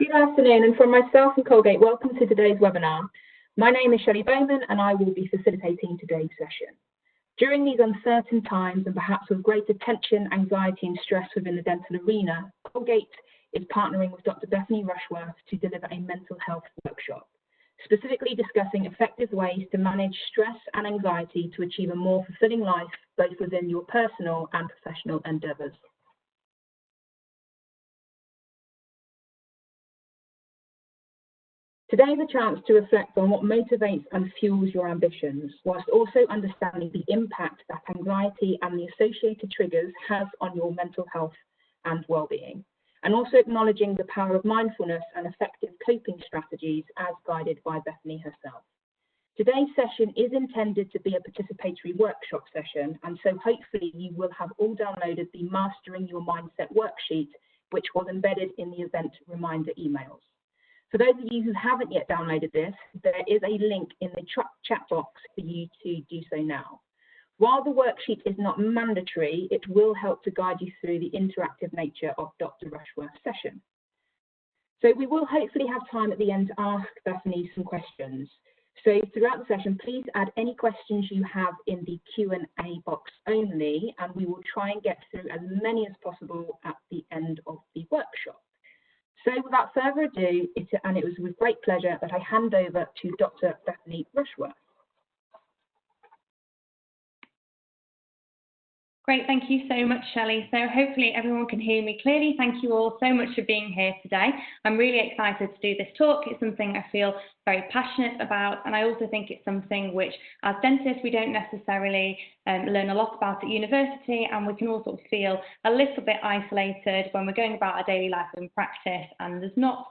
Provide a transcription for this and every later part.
Good afternoon, and from myself and Colgate, welcome to today's webinar. My name is Shelley Bowman, and I will be facilitating today's session. During these uncertain times, and perhaps with greater tension, anxiety, and stress within the dental arena, Colgate is partnering with Dr. Bethany Rushworth to deliver a mental health workshop, specifically discussing effective ways to manage stress and anxiety to achieve a more fulfilling life, both within your personal and professional endeavours. Today is a chance to reflect on what motivates and fuels your ambitions, whilst also understanding the impact that anxiety and the associated triggers has on your mental health and well-being, and also acknowledging the power of mindfulness and effective coping strategies as guided by Bethany herself. Today's session is intended to be a participatory workshop session, and so hopefully you will have all downloaded the Mastering Your Mindset worksheet, which was embedded in the event reminder emails. For those of you who haven't yet downloaded this, there is a link in the chat box for you to do so now. While the worksheet is not mandatory, it will help to guide you through the interactive nature of Dr. Rushworth's session. So we will hopefully have time at the end to ask Bethany some questions. So throughout the session, please add any questions you have in the Q&A box only, and we will try and get through as many as possible at the end of the workshop. So without further ado, it was with great pleasure that I hand over to Dr. Bethany Rushworth. Great, thank you so much, Shelley. So hopefully everyone can hear me clearly. Thank you all so much for being here today. I'm really excited to do this talk. It's something I feel very passionate about, and I also think it's something which, as dentists, we don't necessarily learn a lot about at university, and we can all sort of feel a little bit isolated when we're going about our daily life in practice, and there's not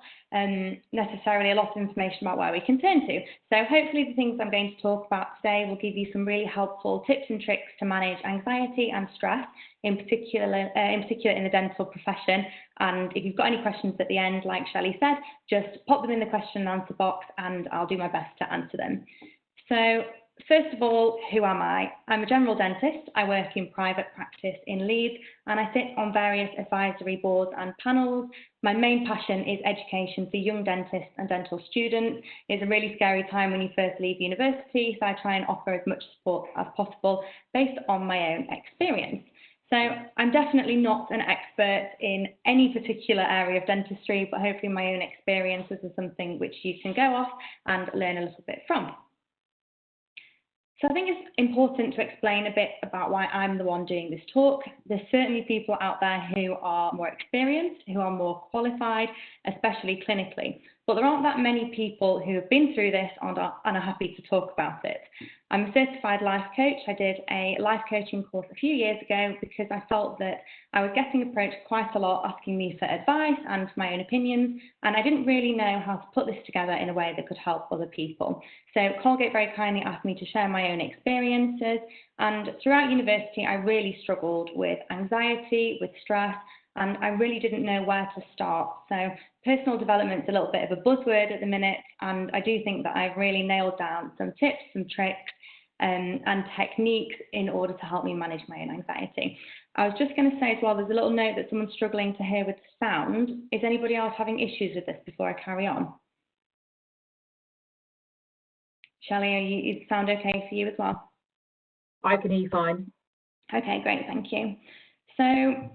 necessarily a lot of information about where we can turn to. So hopefully the things I'm going to talk about today will give you some really helpful tips and tricks to manage anxiety and stress, in particular in the dental profession. And if you've got any questions at the end, like Shelley said, just pop them in the question and answer box and I'll do my best to answer them. So first of all, who am I? I'm a general dentist. I work in private practice in Leeds, and I sit on various advisory boards and panels. My main passion is education for young dentists and dental students. It's a really scary time when you first leave university, so I try and offer as much support as possible based on my own experience. So I'm definitely not an expert in any particular area of dentistry, but hopefully my own experiences are something which you can go off and learn a little bit from. So I think it's important to explain a bit about why I'm the one doing this talk. There's certainly people out there who are more experienced, who are more qualified, especially clinically. But there aren't that many people who have been through this and are happy to talk about it. I'm a certified life coach. I did a life coaching course a few years ago because I felt that I was getting approached quite a lot asking me for advice and my own opinions, and I didn't really know how to put this together in a way that could help other people. So Colgate very kindly asked me to share my own experiences, and throughout university I really struggled with anxiety, with stress, and I really didn't know where to start. So personal development is a little bit of a buzzword at the minute, and I do think that I've really nailed down some tips, some tricks, and techniques in order to help me manage my own anxiety. I was just going to say as well, there's a little note that someone's struggling to hear with the sound. Is anybody else having issues with this before I carry on? Shelley, is sound okay for you as well? I can hear you fine. Okay, great, thank you. So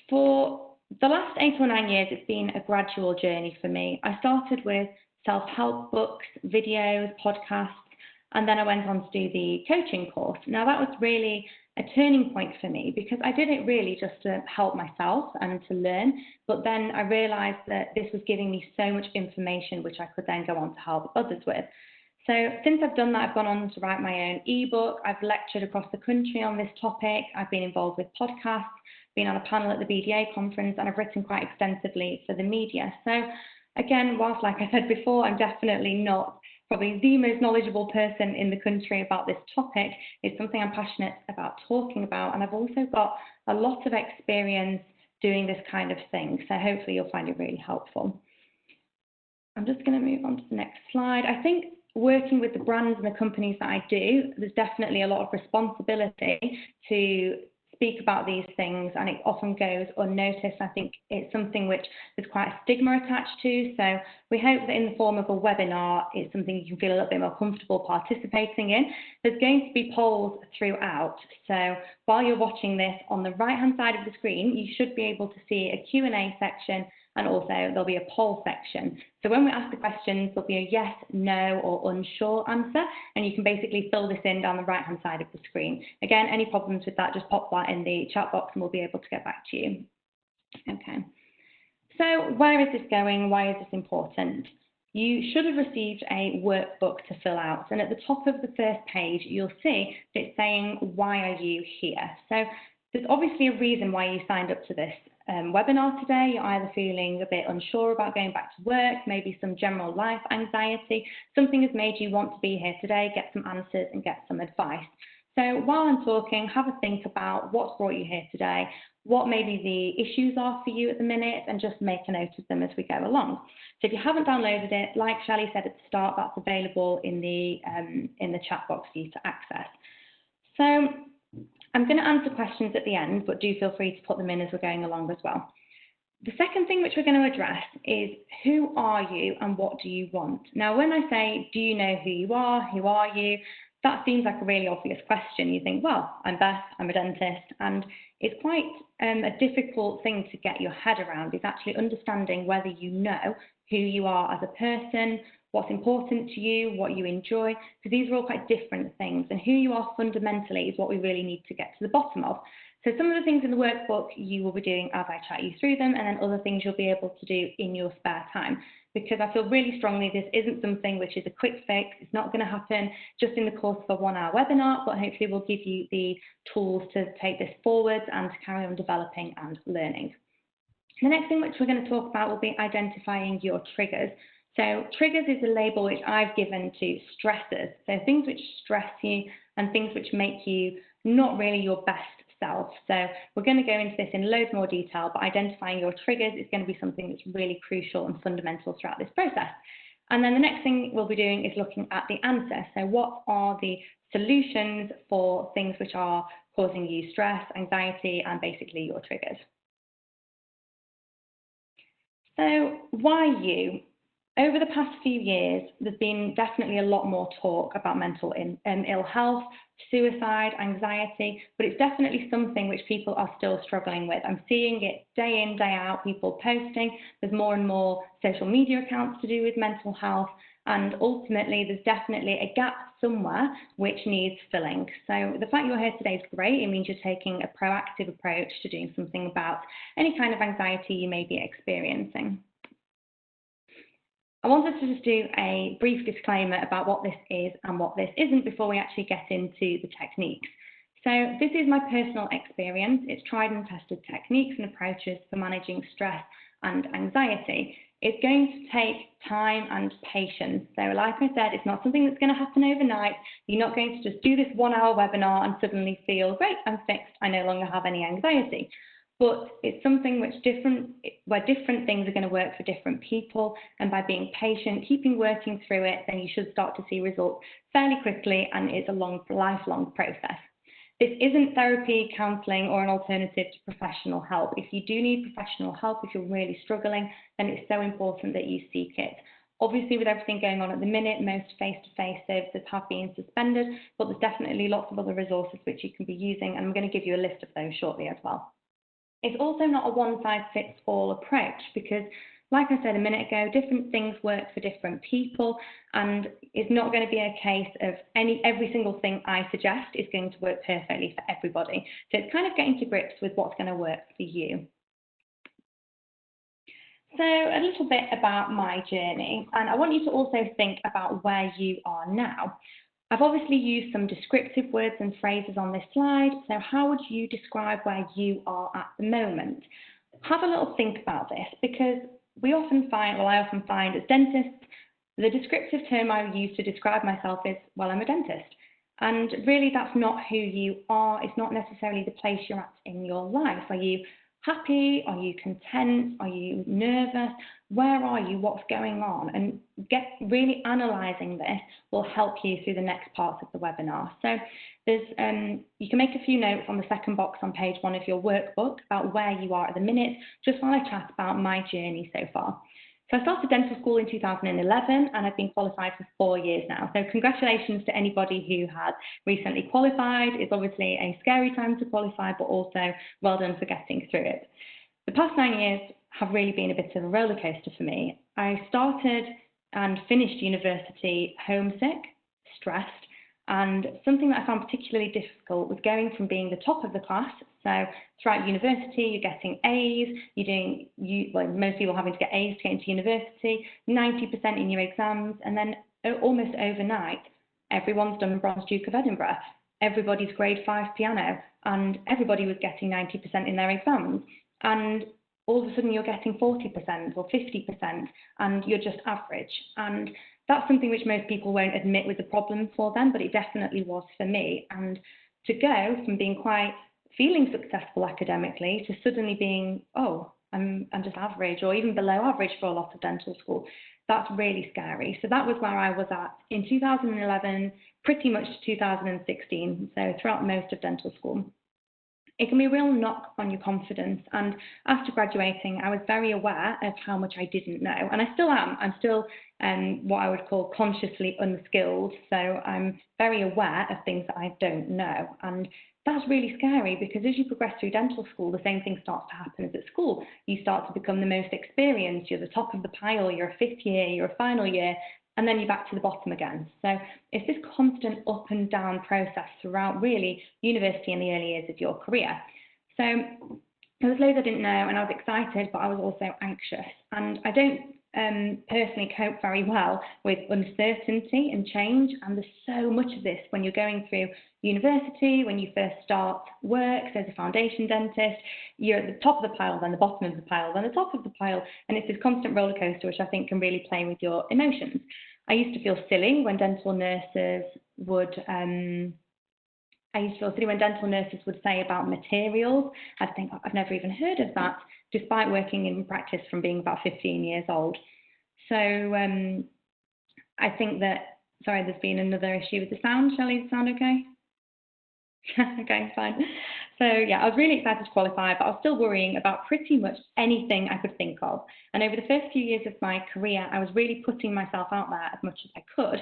for the last 8 or 9 years, it's been a gradual journey for me. I started with self-help books, videos, podcasts, and then I went on to do the coaching course. Now that was really a turning point for me because I did it really just to help myself and to learn, but then I realized that this was giving me so much information which I could then go on to help others with. So since I've done that, I've gone on to write my own ebook. I've lectured across the country on this topic. I've been involved with podcasts, been on a panel at the BDA conference, and I've written quite extensively for the media. So again, whilst like I said before, I'm definitely not probably the most knowledgeable person in the country about this topic, it's something I'm passionate about talking about, and I've also got a lot of experience doing this kind of thing, so hopefully you'll find it really helpful. I'm just going to move on to the next slide. I think working with the brands and the companies that I do, there's definitely a lot of responsibility to speak about these things and it often goes unnoticed. I think it's something which there's quite a stigma attached to. So we hope that in the form of a webinar, it's something you can feel a little bit more comfortable participating in. There's going to be polls throughout. So while you're watching this, on the right-hand side of the screen, you should be able to see a Q&A section, and also there'll be a poll section. So when we ask the questions, there'll be a yes, no, or unsure answer, and you can basically fill this in down the right-hand side of the screen. Again, any problems with that, just pop that in the chat box and we'll be able to get back to you. Okay. So where is this going? Why is this important? You should have received a workbook to fill out, and at the top of the first page, you'll see that it's saying, why are you here? So there's obviously a reason why you signed up to this webinar today. You're either feeling a bit unsure about going back to work, maybe some general life anxiety. Something has made you want to be here today, get some answers and get some advice. So while I'm talking, have a think about what's brought you here today, what maybe the issues are for you at the minute, and just make a note of them as we go along. So if you haven't downloaded it, like Shelley said at the start, that's available in the chat box for you to access. So I'm going to answer questions at the end, but do feel free to put them in as we're going along as well. The second thing which we're going to address is, who are you and what do you want? Now, when I say, do you know who you are, who are you? That seems like a really obvious question. You think, well, I'm Beth, I'm a dentist, and it's quite a difficult thing to get your head around, is actually understanding whether you know who you are as a person, what's important to you, what you enjoy, because these are all quite different things, and who you are fundamentally is what we really need to get to the bottom of. So some of the things in the workbook you will be doing as I chat you through them, and then other things you'll be able to do in your spare time, because I feel really strongly this isn't something which is a quick fix. It's not going to happen just in the course of a 1-hour webinar, but hopefully we'll give you the tools to take this forward and to carry on developing and learning. The next thing which we're going to talk about will be identifying your triggers. So triggers is a label which I've given to stressors, so things which stress you and things which make you not really your best self. So we're going to go into this in loads more detail, but identifying your triggers is going to be something that's really crucial and fundamental throughout this process. And then the next thing we'll be doing is looking at the answer. So what are the solutions for things which are causing you stress, anxiety, and basically your triggers? So why you? Over the past few years, there's been definitely a lot more talk about mental ill health, suicide, anxiety, but it's definitely something which people are still struggling with. I'm seeing it day in, day out, people posting. There's more and more social media accounts to do with mental health, and ultimately there's definitely a gap somewhere which needs filling. So the fact you're here today is great. It means you're taking a proactive approach to doing something about any kind of anxiety you may be experiencing. I wanted to just do a brief disclaimer about what this is and what this isn't before we actually get into the techniques. So this is my personal experience. It's tried and tested techniques and approaches for managing stress and anxiety. It's going to take time and patience. So like I said, it's not something that's going to happen overnight. You're not going to just do this 1-hour webinar and suddenly feel, great, I'm fixed, I no longer have any anxiety. But it's something where different things are going to work for different people, and by being patient, keeping working through it, then you should start to see results fairly quickly, and it's a lifelong process. This isn't therapy, counselling, or an alternative to professional help. If you do need professional help, if you're really struggling, then it's so important that you seek it. Obviously, with everything going on at the minute, most face-to-face services have been suspended, but there's definitely lots of other resources which you can be using, and I'm going to give you a list of those shortly as well. It's also not a one-size-fits-all approach because, like I said a minute ago, different things work for different people, and it's not going to be a case of every single thing I suggest is going to work perfectly for everybody. So it's kind of getting to grips with what's going to work for you. So a little bit about my journey, and I want you to also think about where you are now. I've obviously used some descriptive words and phrases on this slide, so how would you describe where you are at the moment? Have a little think about this, because I often find as dentists, the descriptive term I use to describe myself is, well, I'm a dentist. And really that's not who you are. It's not necessarily the place you're at in your life. Are you happy? Are you content? Are you nervous? Where are you? What's going on? And really analysing this will help you through the next part of the webinar. So you can make a few notes on the second box on page 1 of your workbook about where you are at the minute, just while I chat about my journey so far. So I started dental school in 2011 and I've been qualified for 4 years now. So congratulations to anybody who has recently qualified. It's obviously a scary time to qualify, but also well done for getting through it. The past 9 years have really been a bit of a roller coaster for me. I started and finished university homesick, stressed, and something that I found particularly difficult was going from being the top of the class. So throughout university, you're getting A's, most people having to get A's to get into university, 90% in your exams, and then almost overnight, everyone's done Bronze Duke of Edinburgh. Everybody's grade 5 piano, and everybody was getting 90% in their exams. And all of a sudden you're getting 40% or 50%, and you're just average. And that's something which most people won't admit was a problem for them, but it definitely was for me. And to go from being feeling successful academically to suddenly being, oh, I'm just average, or even below average for a lot of dental school, that's really scary. So that was where I was at in 2011, pretty much to 2016, so throughout most of dental school. It can be a real knock on your confidence, and after graduating I was very aware of how much I didn't know, and I still am. I'm still what I would call consciously unskilled, so I'm very aware of things that I don't know, and that's really scary because as you progress through dental school, the same thing starts to happen as at school. You start to become the most experienced, you're the top of the pile, you're a 5th year, you're a final year, and then you're back to the bottom again. So it's this constant up and down process throughout really university and the early years of your career. So there was loads I didn't know, and I was excited, but I was also anxious. And I don't personally cope very well with uncertainty and change, and there's so much of this when you're going through university, when you first start work, so as a foundation dentist, you're at the top of the pile, then the bottom of the pile, then the top of the pile, and it's this constant roller coaster which I think can really play with your emotions. I used to feel silly when dental nurses would say about materials. I'd think, oh, I've never even heard of that, despite working in practice from being about 15 years old. So I think that, sorry, there's been another issue with the sound. Shelley, does the sound okay? Okay, fine. So yeah, I was really excited to qualify, but I was still worrying about pretty much anything I could think of. And over the first few years of my career, I was really putting myself out there as much as I could.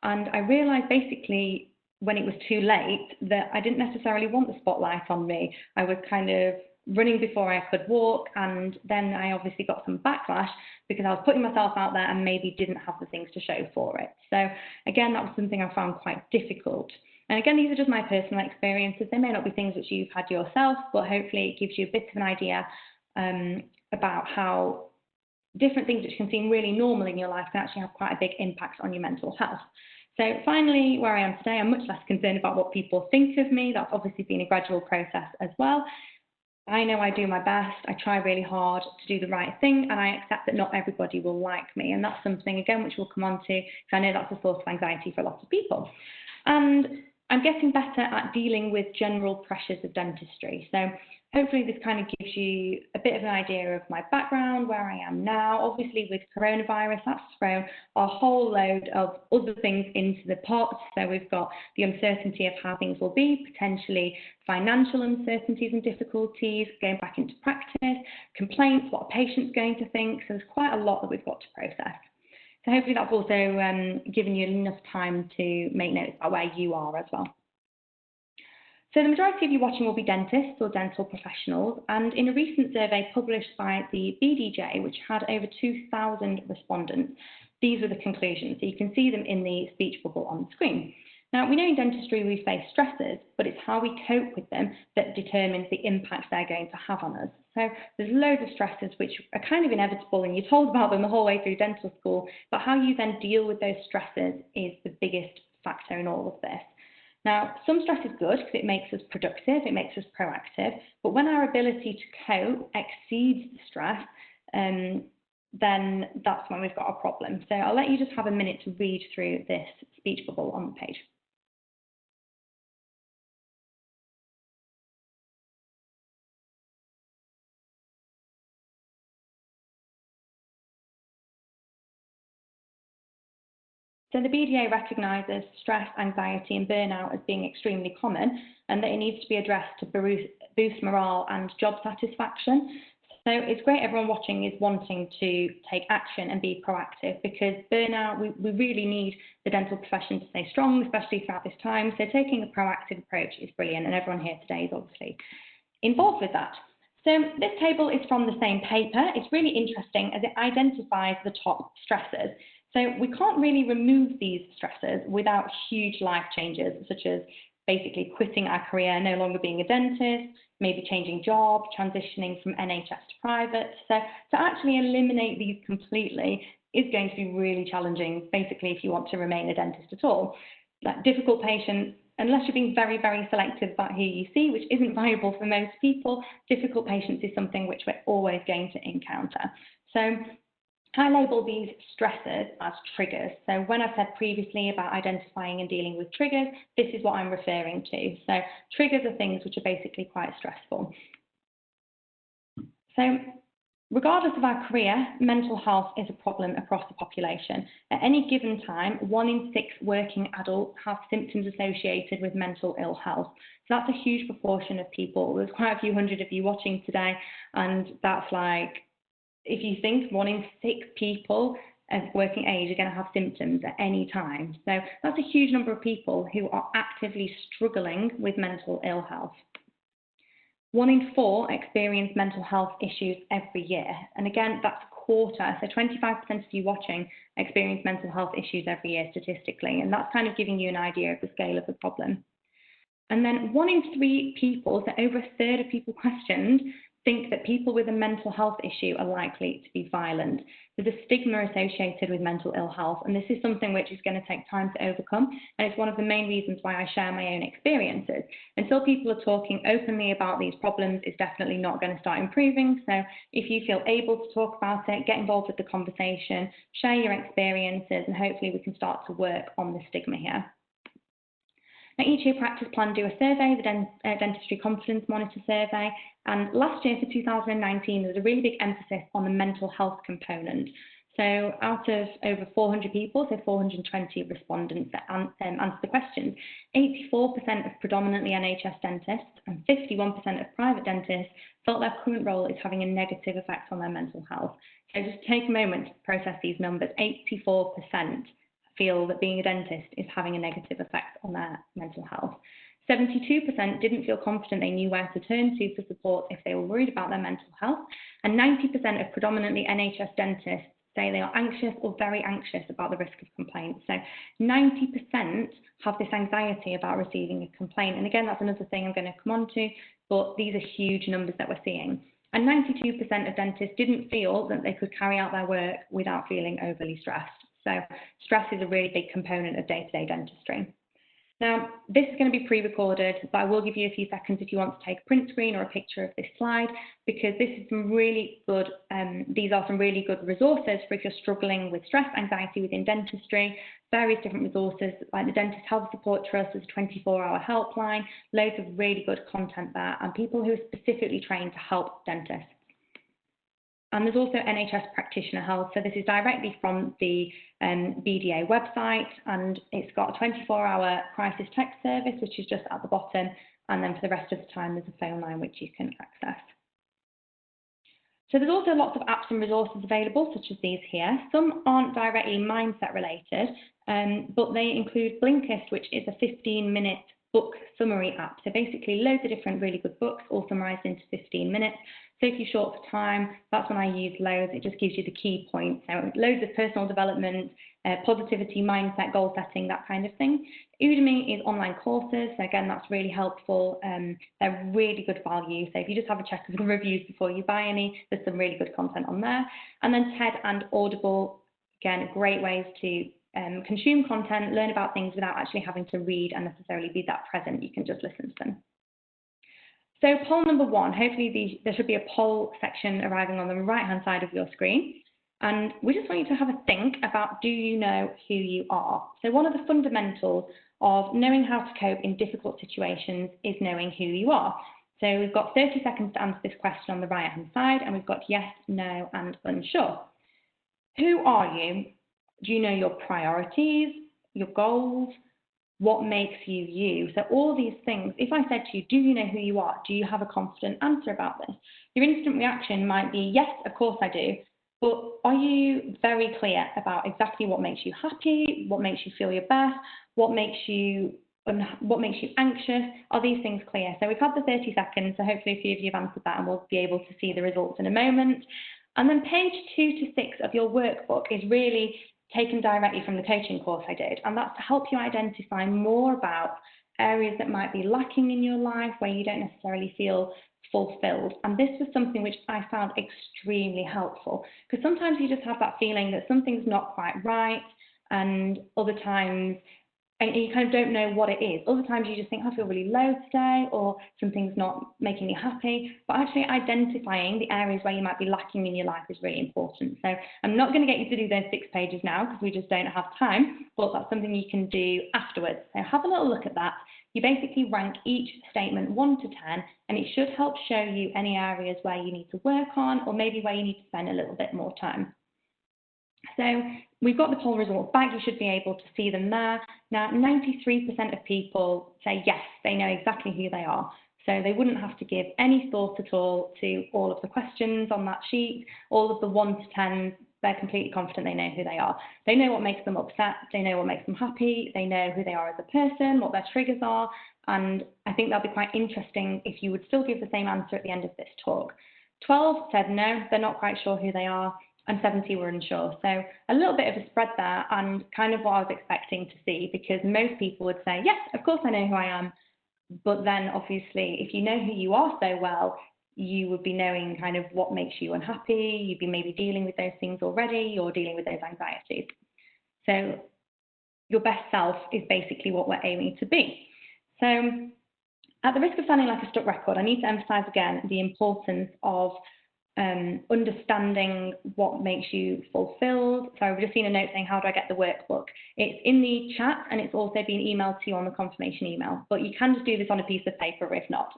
And I realised basically when it was too late that I didn't necessarily want the spotlight on me. I was kind of running before I could walk, and then I obviously got some backlash because I was putting myself out there and maybe didn't have the things to show for it. So again, that was something I found quite difficult. And again, these are just my personal experiences. They may not be things which you've had yourself, but hopefully it gives you a bit of an idea about how different things which can seem really normal in your life can actually have quite a big impact on your mental health. So finally, where I am today, I'm much less concerned about what people think of me. That's obviously been a gradual process as well. I know I do my best, I try really hard to do the right thing, and I accept that not everybody will like me. And that's something, again, which we'll come on to, because I know that's a source of anxiety for a lot of people. And I'm getting better at dealing with general pressures of dentistry. So hopefully this kind of gives you a bit of an idea of my background, where I am now. Obviously with coronavirus, that's thrown a whole load of other things into the pot. So we've got the uncertainty of how things will be, potentially financial uncertainties and difficulties, going back into practice, complaints, what a patient's going to think. So there's quite a lot that we've got to process. So hopefully that's also given you enough time to make notes about where you are as well. So the majority of you watching will be dentists or dental professionals, and in a recent survey published by the BDJ, which had over 2,000 respondents, these were the conclusions. So you can see them in the speech bubble on the screen. Now, we know in dentistry we face stresses, but it's how we cope with them that determines the impact they're going to have on us. So there's loads of stresses which are kind of inevitable, and you're told about them the whole way through dental school, but how you then deal with those stresses is the biggest factor in all of this. Now, some stress is good because it makes us productive, it makes us proactive, but when our ability to cope exceeds the stress, then that's when we've got a problem. So I'll let you just have a minute to read through this speech bubble on the page. So the BDA recognises stress, anxiety and burnout as being extremely common, and that it needs to be addressed to boost morale and job satisfaction. So it's great everyone watching is wanting to take action and be proactive, because burnout, we really need the dental profession to stay strong, especially throughout this time. So taking a proactive approach is brilliant, and everyone here today is obviously involved with that. So this table is from the same paper. It's really interesting as it identifies the top stressors. So we can't really remove these stressors without huge life changes, such as basically quitting our career, no longer being a dentist, maybe changing job, transitioning from NHS to private. So to actually eliminate these completely is going to be really challenging, basically, if you want to remain a dentist at all. Like difficult patients, unless you're being very, very selective about who you see, which isn't viable for most people, difficult patients is something which we're always going to encounter. So I label these stressors as triggers. So when I said previously about identifying and dealing with triggers, this is what I'm referring to. So triggers are things which are basically quite stressful. So regardless of our career, mental health is a problem across the population. At any given time, 1 in 6 working adults have symptoms associated with mental ill health. So that's a huge proportion of people. There's quite a few hundred of you watching today, and that's like, if you think 1 in 6 people of working age are going to have symptoms at any time. So that's a huge number of people who are actively struggling with mental ill health. 1 in 4 experience mental health issues every year. And again, that's a quarter. So 25% of you watching experience mental health issues every year statistically. And that's kind of giving you an idea of the scale of the problem. And then 1 in 3 people, so over a third of people questioned, think that people with a mental health issue are likely to be violent. There's a stigma associated with mental ill health, and this is something which is going to take time to overcome, and it's one of the main reasons why I share my own experiences. Until people are talking openly about these problems, it's definitely not going to start improving. So if you feel able to talk about it, get involved with the conversation, share your experiences, and hopefully we can start to work on the stigma here. Now, each year Practice Plan do a survey, the Dentistry Confidence Monitor survey, and last year for 2019 there was a really big emphasis on the mental health component. So out of over 400 people, so 420 respondents that answered the questions, 84% of predominantly NHS dentists and 51% of private dentists felt their current role is having a negative effect on their mental health. So just take a moment to process these numbers. 84% feel that being a dentist is having a negative effect on their mental health. 72% didn't feel confident they knew where to turn to for support if they were worried about their mental health, and 90% of predominantly NHS dentists say they are anxious or very anxious about the risk of complaints. So 90% have this anxiety about receiving a complaint, and again, that's another thing I'm going to come on to, but these are huge numbers that we're seeing. And 92% of dentists didn't feel that they could carry out their work without feeling overly stressed. So stress is a really big component of day-to-day dentistry. Now, this is going to be pre-recorded, but I will give you a few seconds if you want to take a print screen or a picture of this slide, because this is some really good, these are some really good resources for if you're struggling with stress, anxiety within dentistry, various different resources like the Dentist Health Support Trust, there's a 24-hour helpline, loads of really good content there, and people who are specifically trained to help dentists. And there's also NHS Practitioner Health. So this is directly from the BDA website, and it's got a 24-hour crisis text service, which is just at the bottom. And then for the rest of the time, there's a phone line which you can access. So there's also lots of apps and resources available, such as these here. Some aren't directly mindset related, but they include Blinkist, which is a 15-minute book summary app. So basically loads of different really good books all summarised into 15 minutes. So if you're short for time, that's when I use loads. It just gives you the key points. So loads of personal development, positivity, mindset, goal setting, that kind of thing. Udemy is online courses. So again, that's really helpful. They're really good value. So if you just have a check of the reviews before you buy any, there's some really good content on there. And then TED and Audible, again, great ways to consume content, learn about things without actually having to read and necessarily be that present. You can just listen to them. So poll number 1, hopefully there should be a poll section arriving on the right-hand side of your screen. And we just want you to have a think about, do you know who you are? So one of the fundamentals of knowing how to cope in difficult situations is knowing who you are. So we've got 30 seconds to answer this question on the right-hand side, and we've got yes, no, and unsure. Who are you? Do you know your priorities, your goals, what makes you you. So all these things, if I said to you, do you know who you are? Do you have a confident answer about this? Your instant reaction might be, yes, of course I do. But are you very clear about exactly what makes you happy, what makes you feel your best, what makes you anxious? Are these things clear? So we've had the 30 seconds, so hopefully a few of you have answered that and we'll be able to see the results in a moment. And then page 2 to 6 of your workbook is really taken directly from the coaching course I did, and that's to help you identify more about areas that might be lacking in your life where you don't necessarily feel fulfilled. And this was something which I found extremely helpful, because sometimes you just have that feeling that something's not quite right, and other times and you kind of don't know what it is. Other times you just think, I feel really low today, or something's not making me happy. But actually identifying the areas where you might be lacking in your life is really important. So I'm not going to get you to do those 6 pages now because we just don't have time, but that's something you can do afterwards. So have a little look at that. You basically rank each statement 1 to 10, and it should help show you any areas where you need to work on, or maybe where you need to spend a little bit more time. So we've got the poll results back. You should be able to see them there. Now, 93% of people say yes, they know exactly who they are. So they wouldn't have to give any thought at all to all of the questions on that sheet. All of the 1 to 10, they're completely confident they know who they are. They know what makes them upset. They know what makes them happy. They know who they are as a person, what their triggers are. And I think that'll be quite interesting if you would still give the same answer at the end of this talk. 12 said no, they're not quite sure who they are, and 70 were unsure. So a little bit of a spread there, and kind of what I was expecting to see, because most people would say, yes, of course I know who I am. But then obviously, if you know who you are so well, you would be knowing kind of what makes you unhappy. You'd be maybe dealing with those things already, or dealing with those anxieties. So your best self is basically what we're aiming to be. So at the risk of sounding like a stuck record, I need to emphasize again the importance of understanding what makes you fulfilled. So I've just seen a note saying, how do I get the workbook? It's in the chat, and it's also been emailed to you on the confirmation email, but you can just do this on a piece of paper if not.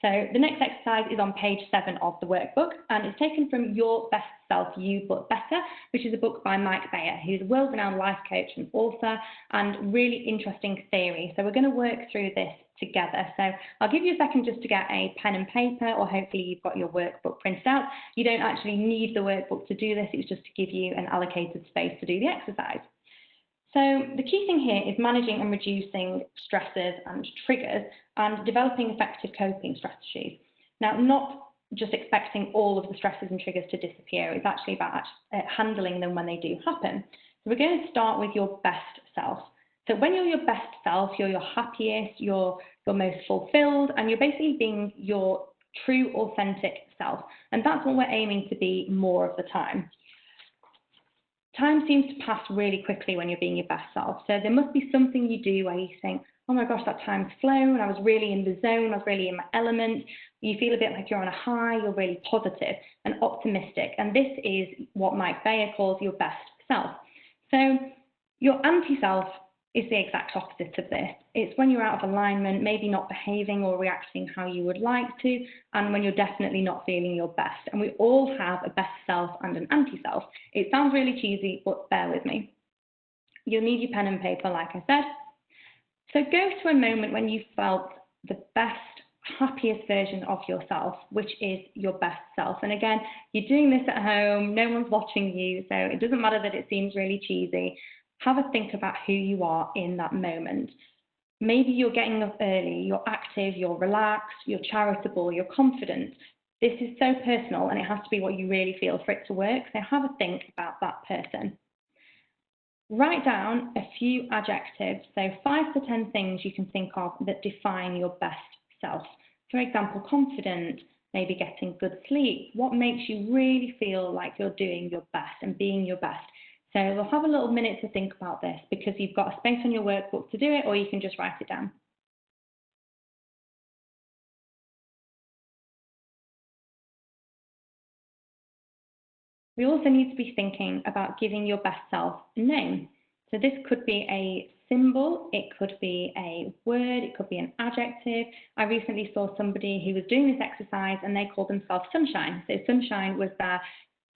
So the next exercise is on page 7 of the workbook, and it's taken from Your Best Self, You But Better, which is a book by Mike Bayer, who's a world-renowned life coach and author, and really interesting theory. So we're going to work through this together. So I'll give you a second just to get a pen and paper, or hopefully you've got your workbook printed out. You don't actually need the workbook to do this, it's just to give you an allocated space to do the exercise. So the key thing here is managing and reducing stresses and triggers, and developing effective coping strategies. Now, not just expecting all of the stresses and triggers to disappear, it's actually about handling them when they do happen. So we're going to start with your best self. So when you're your best self, you're your happiest, you're most fulfilled, and you're basically being your true, authentic self. And that's what we're aiming to be more of the time. Time seems to pass really quickly when you're being your best self. So there must be something you do where you think, oh my gosh, that time's flown, I was really in the zone, I was really in my element. You feel a bit like you're on a high, you're really positive and optimistic. And this is what Mike Bayer calls your best self. So your anti-self is the exact opposite of this. It's when you're out of alignment, maybe not behaving or reacting how you would like to, and when you're definitely not feeling your best. And we all have a best self and an anti-self. It sounds really cheesy, but bear with me. You'll need your pen and paper, like I said. So go to a moment when you felt the best, happiest version of yourself, which is your best self. And again, you're doing this at home, no one's watching you, so it doesn't matter that it seems really cheesy. Have a think about who you are in that moment. Maybe you're getting up early, you're active, you're relaxed, you're charitable, you're confident. This is so personal, and it has to be what you really feel for it to work. So have a think about that person. Write down a few adjectives, so 5 to 10 things you can think of that define your best self. For example, confident, maybe getting good sleep. What makes you really feel like you're doing your best and being your best? So we'll have a little minute to think about this, because you've got a space on your workbook to do it, or you can just write it down. We also need to be thinking about giving your best self a name. So this could be a symbol, it could be a word, it could be an adjective. I recently saw somebody who was doing this exercise and they called themselves Sunshine. So Sunshine was their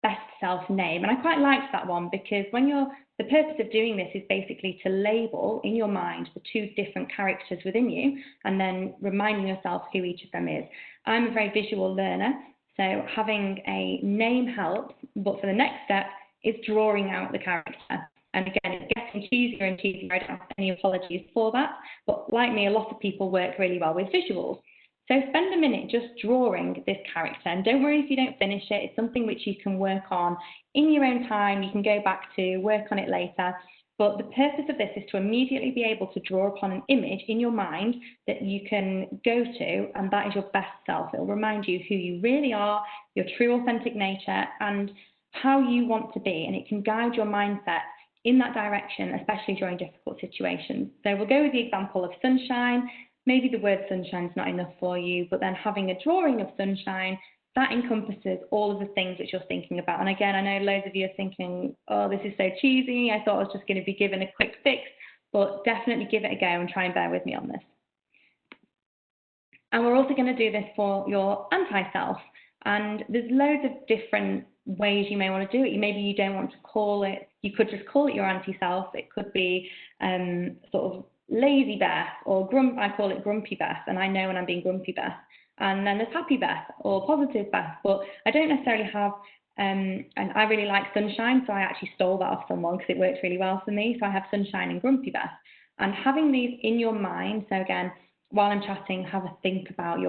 best self name. And I quite liked that one because the purpose of doing this is basically to label in your mind the two different characters within you and then reminding yourself who each of them is. I'm a very visual learner, so having a name helps, but for the next step is drawing out the character. And again, it's getting cheesier and cheesier. I don't have any apologies for that, but like me, a lot of people work really well with visuals. So spend a minute just drawing this character, and don't worry if you don't finish it. It's something which you can work on in your own time. You can go back to work on it later. But the purpose of this is to immediately be able to draw upon an image in your mind that you can go to, and that is your best self. It will remind you who you really are, your true authentic nature, and how you want to be, and it can guide your mindset in that direction, especially during difficult situations. So we'll go with the example of sunshine. Maybe the word sunshine is not enough for you, but then having a drawing of sunshine, that encompasses all of the things that you're thinking about. And again, I know loads of you are thinking, oh, this is so cheesy. I thought I was just going to be given a quick fix, but definitely give it a go and try and bear with me on this. And we're also going to do this for your anti-self. And there's loads of different ways you may want to do it. Maybe you don't want to call it, you could just call it your anti-self. It could be sort of lazy Beth, or I call it grumpy Beth, and I know when I'm being grumpy Beth. And then there's happy Beth or positive Beth, but I don't necessarily have, and I really like sunshine, so I actually stole that off someone because it worked really well for me. So I have sunshine and grumpy Beth. And having these in your mind, so again, while I'm chatting, have a think about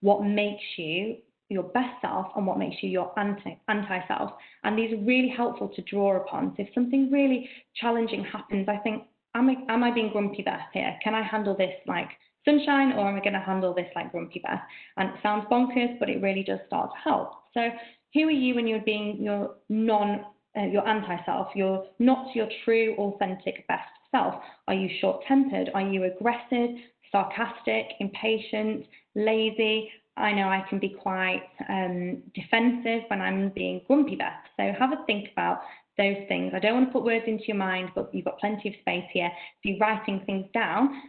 what makes you your best self and what makes you your anti-self. And these are really helpful to draw upon. So if something really challenging happens, I think, am I being grumpy Beth here? Can I handle this like sunshine, or am I going to handle this like grumpy Beth? And it sounds bonkers, but it really does start to help. So who are you when you're being your anti-self? You're not your true, authentic best self. Are you short-tempered? Are you aggressive, sarcastic, impatient, lazy? I know I can be quite defensive when I'm being grumpy Beth. So have a think about those things. I don't want to put words into your mind, but you've got plenty of space here to be writing things down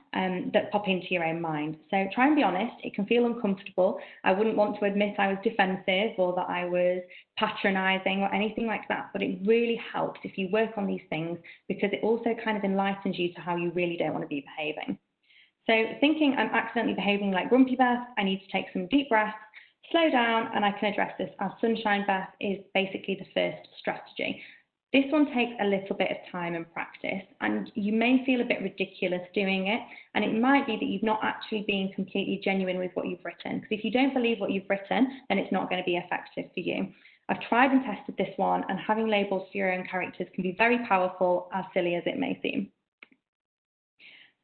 that pop into your own mind. So try and be honest. It can feel uncomfortable. I wouldn't want to admit I was defensive or that I was patronizing or anything like that, but it really helps if you work on these things, because it also kind of enlightens you to how you really don't want to be behaving. So thinking I'm accidentally behaving like grumpy Beth, I need to take some deep breaths, slow down, and I can address this as sunshine Beth is basically the first strategy. This one takes a little bit of time and practice, and you may feel a bit ridiculous doing it, and it might be that you've not actually been completely genuine with what you've written, because if you don't believe what you've written, then it's not going to be effective for you. I've tried and tested this one, and having labels for your own characters can be very powerful, as silly as it may seem.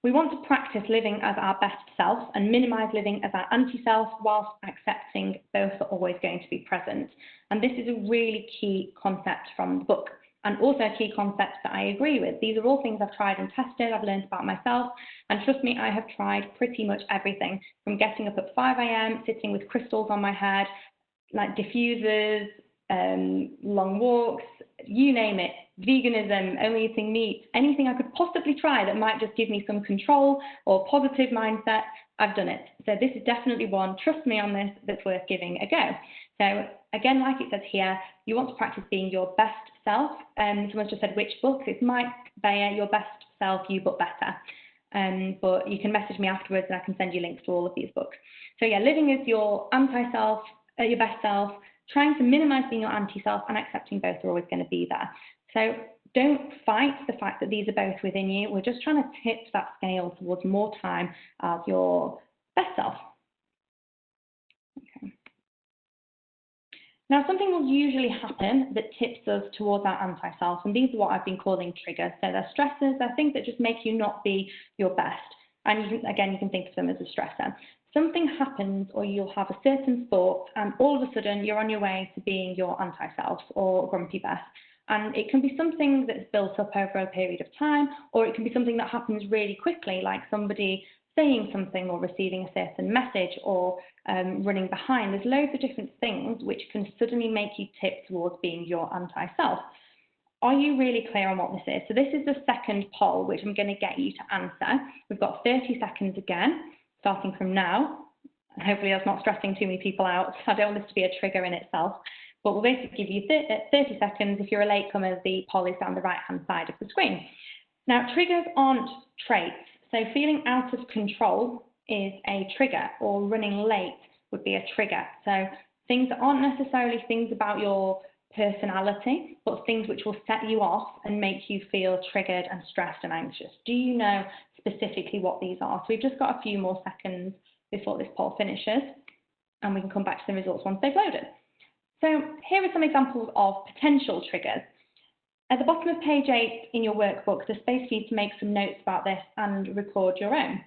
We want to practice living as our best self and minimize living as our anti-self, whilst accepting both are always going to be present. And this is a really key concept from the book, and also a key concept that I agree with. These are all things I've tried and tested, I've learned about myself, and trust me, I have tried pretty much everything, from getting up at 5 a.m, sitting with crystals on my head, like diffusers, long walks, you name it, veganism, only eating meat, anything I could possibly try that might just give me some control or positive mindset, I've done it. So this is definitely one, trust me on this, that's worth giving a go. So again, like it says here, you want to practice being your best self. Someone's just said which book. It's Mike Bayer, Your Best Self, You But Better. But you can message me afterwards and I can send you links to all of these books. So yeah, living as your anti-self, your best self, trying to minimize being your anti-self, and accepting both are always going to be there. So don't fight the fact that these are both within you. We're just trying to tip that scale towards more time as your best self. Okay. Now, something will usually happen that tips us towards our anti-self, and these are what I've been calling triggers. So they're stressors, they're things that just make you not be your best. And you can think of them as a stressor. Something happens, or you'll have a certain thought, and all of a sudden you're on your way to being your anti-self or grumpy Beth. And it can be something that's built up over a period of time, or it can be something that happens really quickly, like somebody saying something or receiving a certain message or running behind. There's loads of different things which can suddenly make you tip towards being your anti-self. Are you really clear on what this is? So this is the second poll, which I'm going to get you to answer. We've got 30 seconds again, starting from now. Hopefully that's not stressing too many people out. I don't want this to be a trigger in itself. but we'll basically give you 30 seconds. If you're a latecomer, the poll is down the right-hand side of the screen. Now, triggers aren't traits. So feeling out of control is a trigger, or running late would be a trigger. So things that aren't necessarily things about your personality, but things which will set you off and make you feel triggered and stressed and anxious. Do you know specifically what these are? So we've just got a few more seconds before this poll finishes, and we can come back to the results once they've loaded. So here are some examples of potential triggers. At the bottom of page 8 in your workbook, there's space for you to make some notes about this and record your own.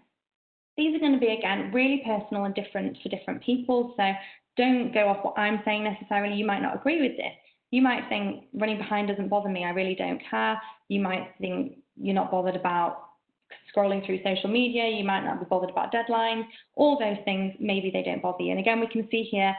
These are going to be, again, really personal and different for different people, so don't go off what I'm saying necessarily. You might not agree with this. You might think running behind doesn't bother me, I really don't care. You might think you're not bothered about scrolling through social media, you might not be bothered about deadlines. All those things, maybe they don't bother you. And again, we can see here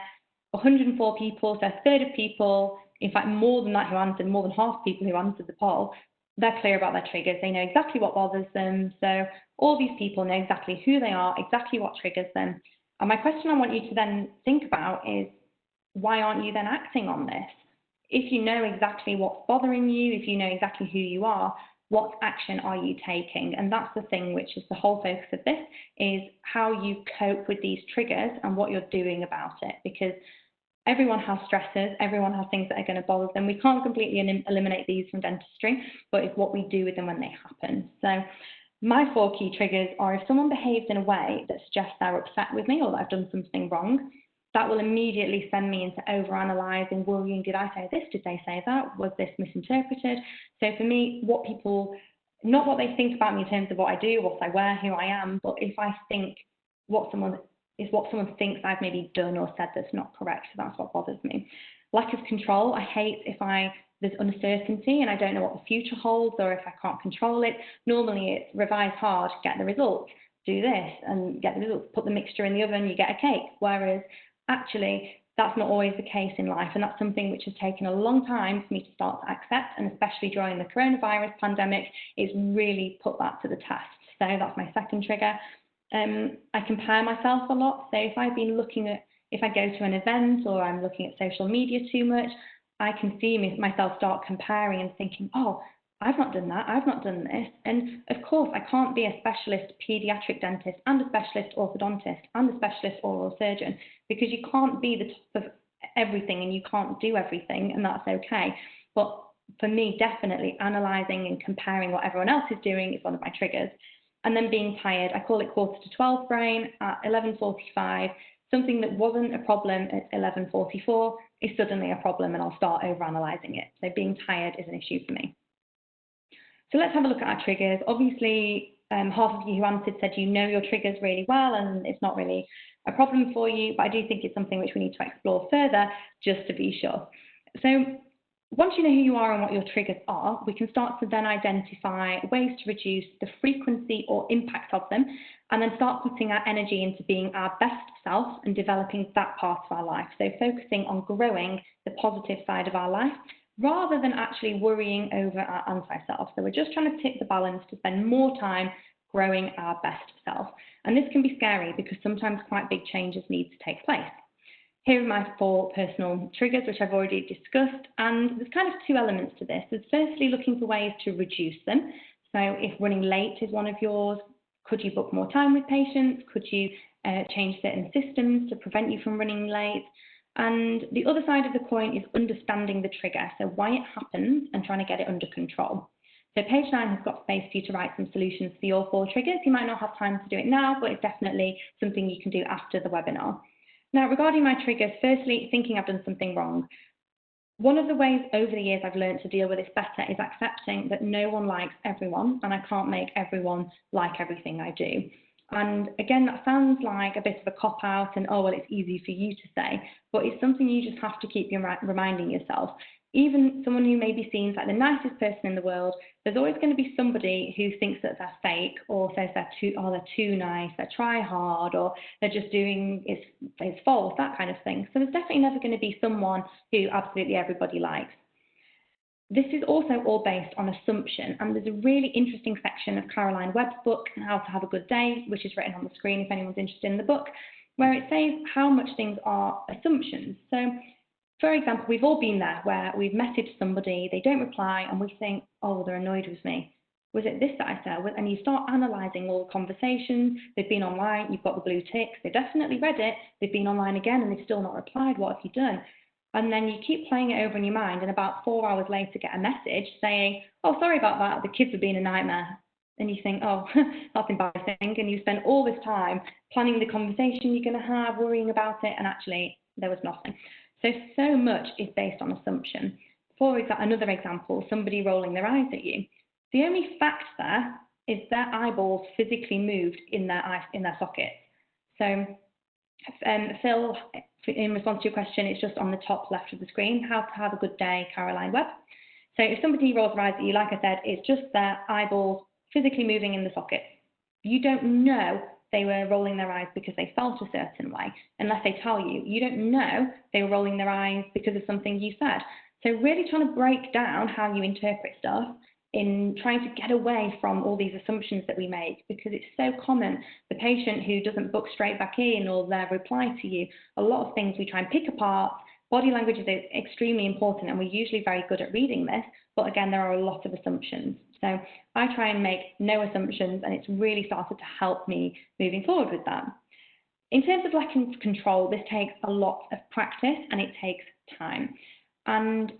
104 people, so a third of people, in fact more than that who answered, more than half people who answered the poll, they're clear about their triggers. They know exactly what bothers them. So all these people know exactly who they are, exactly what triggers them. And my question I want you to then think about is, why aren't you then acting on this? If you know exactly what's bothering you, if you know exactly who you are, what action are you taking? And that's the thing which is the whole focus of this, is how you cope with these triggers and what you're doing about it. Because everyone has stressors, everyone has things that are going to bother them. We can't completely eliminate these from dentistry, but it's what we do with them when they happen. So my 4 key triggers are: if someone behaves in a way that suggests they're upset with me or that I've done something wrong, that will immediately send me into overanalyzing, worrying, did I say this? Did they say that? Was this misinterpreted? So for me, what people, not what they think about me in terms of what I do, what I wear, who I am, but if I think what someone thinks I've maybe done or said that's not correct, that's what bothers me. Lack of control, I hate if there's uncertainty and I don't know what the future holds, or if I can't control it. Normally it's revise hard, get the results, do this and get the results, put the mixture in the oven, you get a cake. Whereas actually, that's not always the case in life, and that's something which has taken a long time for me to start to accept, and especially during the coronavirus pandemic, it's really put that to the test. So that's my second trigger. I compare myself a lot, so if I go to an event or I'm looking at social media too much, I can see myself start comparing and thinking, oh, I've not done that, I've not done this. And of course, I can't be a specialist pediatric dentist and a specialist orthodontist and a specialist oral surgeon, because you can't be the top of everything and you can't do everything, and that's okay. But for me, definitely analysing and comparing what everyone else is doing is one of my triggers. And then being tired, I call it 11:45 brain at 11:45. Something that wasn't a problem at 11:44 is suddenly a problem, and I'll start overanalyzing it. So being tired is an issue for me. So let's have a look at our triggers. Obviously, half of you who answered said you know your triggers really well and it's not really a problem for you, but I do think it's something which we need to explore further just to be sure. So once you know who you are and what your triggers are, we can start to then identify ways to reduce the frequency or impact of them, and then start putting our energy into being our best self and developing that part of our life. So focusing on growing the positive side of our life, rather than actually worrying over our anti-self. So we're just trying to tip the balance to spend more time growing our best self. And this can be scary because sometimes quite big changes need to take place. Here are my 4 personal triggers, which I've already discussed. And there's kind of 2 elements to this. There's firstly looking for ways to reduce them. So if running late is one of yours, could you book more time with patients? Could you change certain systems to prevent you from running late? And the other side of the coin is understanding the trigger, so why it happens and trying to get it under control. So page 9 has got space for you to write some solutions for your 4 triggers. You might not have time to do it now, but it's definitely something you can do after the webinar. Now, regarding my triggers, firstly, thinking I've done something wrong. One of the ways over the years I've learned to deal with this better is accepting that no one likes everyone, and I can't make everyone like everything I do. And again, that sounds like a bit of a cop-out and, oh, well, it's easy for you to say, but it's something you just have to keep reminding yourself. Even someone who maybe seems like the nicest person in the world, there's always going to be somebody who thinks that they're fake or says they're too nice, they try hard, or they're just doing it's false, that kind of thing. So there's definitely never going to be someone who absolutely everybody likes. This is also all based on assumption, and there's a really interesting section of Caroline Webb's book, How to Have a Good Day, which is written on the screen if anyone's interested in the book, where it says how much things are assumptions. So for example, we've all been there where we've messaged somebody, they don't reply, and we think, oh, they're annoyed with me. Was it this that I said? And you start analysing all the conversations. They've been online, you've got the blue ticks, they definitely read it, they've been online again and they've still not replied. What have you done? And then you keep playing it over in your mind, and about 4 hours later get a message saying, oh, sorry about that, the kids have been a nightmare. And you think, oh, that's embarrassing. And you spend all this time planning the conversation you're going to have, worrying about it, and actually there was nothing. So much is based on assumption. For example, another example, somebody rolling their eyes at you. The only fact there is their eyeballs physically moved in their sockets. So Phil, in response to your question, it's just on the top left of the screen, how to have a good day, Caroline Webb. So if somebody rolls their eyes at you, like I said, it's just their eyeballs physically moving in the sockets. You don't know they were rolling their eyes because they felt a certain way, unless they tell you. You don't know they were rolling their eyes because of something you said. So really trying to break down how you interpret stuff, in trying to get away from all these assumptions that we make, because it's so common. The patient who doesn't book straight back in, or their reply to you, a lot of things we try and pick apart. Body language is extremely important, and we're usually very good at reading this, but again, there are a lot of assumptions. So I try and make no assumptions, and it's really started to help me moving forward with that. In terms of lack of control, this takes a lot of practice and it takes time. And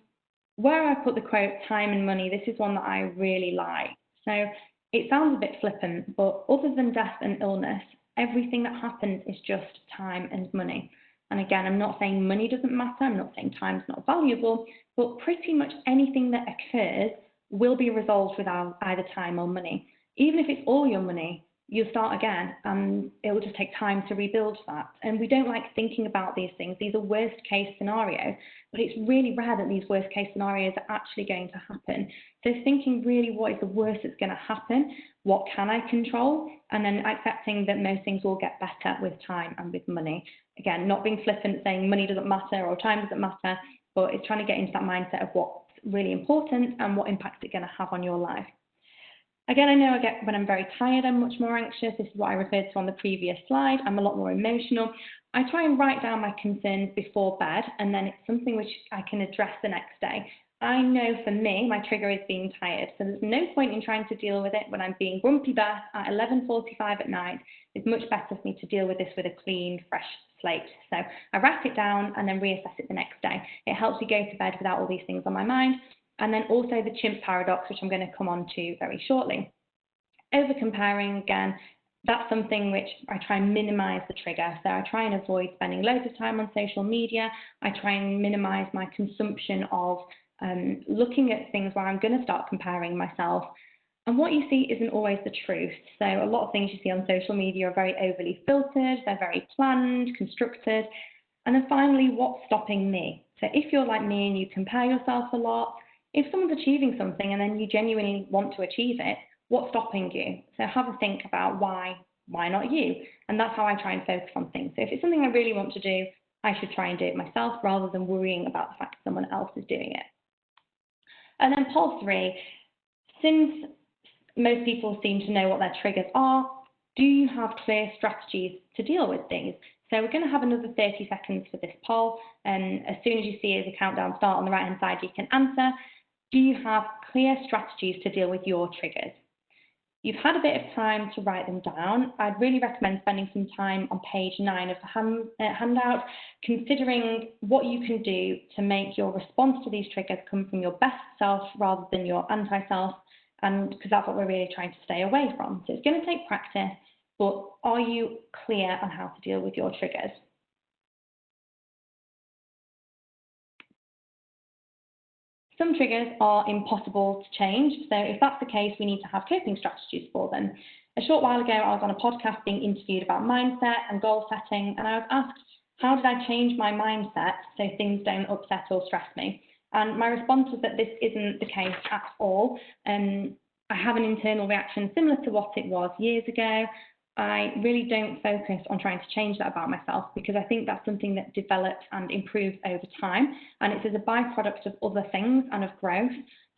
where I put the quote, time and money, this is one that I really like. So it sounds a bit flippant, but other than death and illness, everything that happens is just time and money. And again, I'm not saying money doesn't matter, I'm not saying time's not valuable, but pretty much anything that occurs will be resolved without either time or money. Even if it's all your money, you'll start again, and it will just take time to rebuild that. And we don't like thinking about these things. These are worst case scenarios, but it's really rare that these worst case scenarios are actually going to happen. So thinking really, what is the worst that's going to happen? What can I control? And then accepting that most things will get better with time and with money. Again, not being flippant, saying money doesn't matter or time doesn't matter, but it's trying to get into that mindset of what's really important and what impact it's going to have on your life. Again, I know when I'm very tired, I'm much more anxious. This is what I referred to on the previous slide. I'm a lot more emotional. I try and write down my concerns before bed, and then it's something which I can address the next day. I know for me, my trigger is being tired, so there's no point in trying to deal with it when I'm being grumpy Beth at 11:45 at night. It's much better for me to deal with this with a clean, fresh slate. So I write it down and then reassess it the next day. It helps me go to bed without all these things on my mind. And then also the chimp paradox, which I'm going to come on to very shortly. Over comparing, again, that's something which I try and minimize the trigger. So I try and avoid spending loads of time on social media. I try and minimize my consumption of looking at things where I'm going to start comparing myself. And what you see isn't always the truth. So a lot of things you see on social media are very overly filtered, they're very planned, constructed. And then finally, what's stopping me? So if you're like me and you compare yourself a lot, if someone's achieving something and then you genuinely want to achieve it, what's stopping you? So have a think about why not you? And that's how I try and focus on things. So if it's something I really want to do, I should try and do it myself rather than worrying about the fact that someone else is doing it. And then poll 3, since most people seem to know what their triggers are, do you have clear strategies to deal with things? So we're going to have another 30 seconds for this poll, and as soon as you see the countdown start on the right-hand side, you can answer. Do you have clear strategies to deal with your triggers? You've had a bit of time to write them down. I'd really recommend spending some time on page 9 of the handout, considering what you can do to make your response to these triggers come from your best self rather than your anti-self, and because that's what we're really trying to stay away from. So it's going to take practice, but are you clear on how to deal with your triggers? Some triggers are impossible to change, so if that's the case, we need to have coping strategies for them. A short while ago, I was on a podcast being interviewed about mindset and goal setting, and I was asked, how did I change my mindset so things don't upset or stress me? And my response was that this isn't the case at all. I have an internal reaction similar to what it was years ago. I really don't focus on trying to change that about myself, because I think that's something that develops and improves over time, and it's as a byproduct of other things and of growth.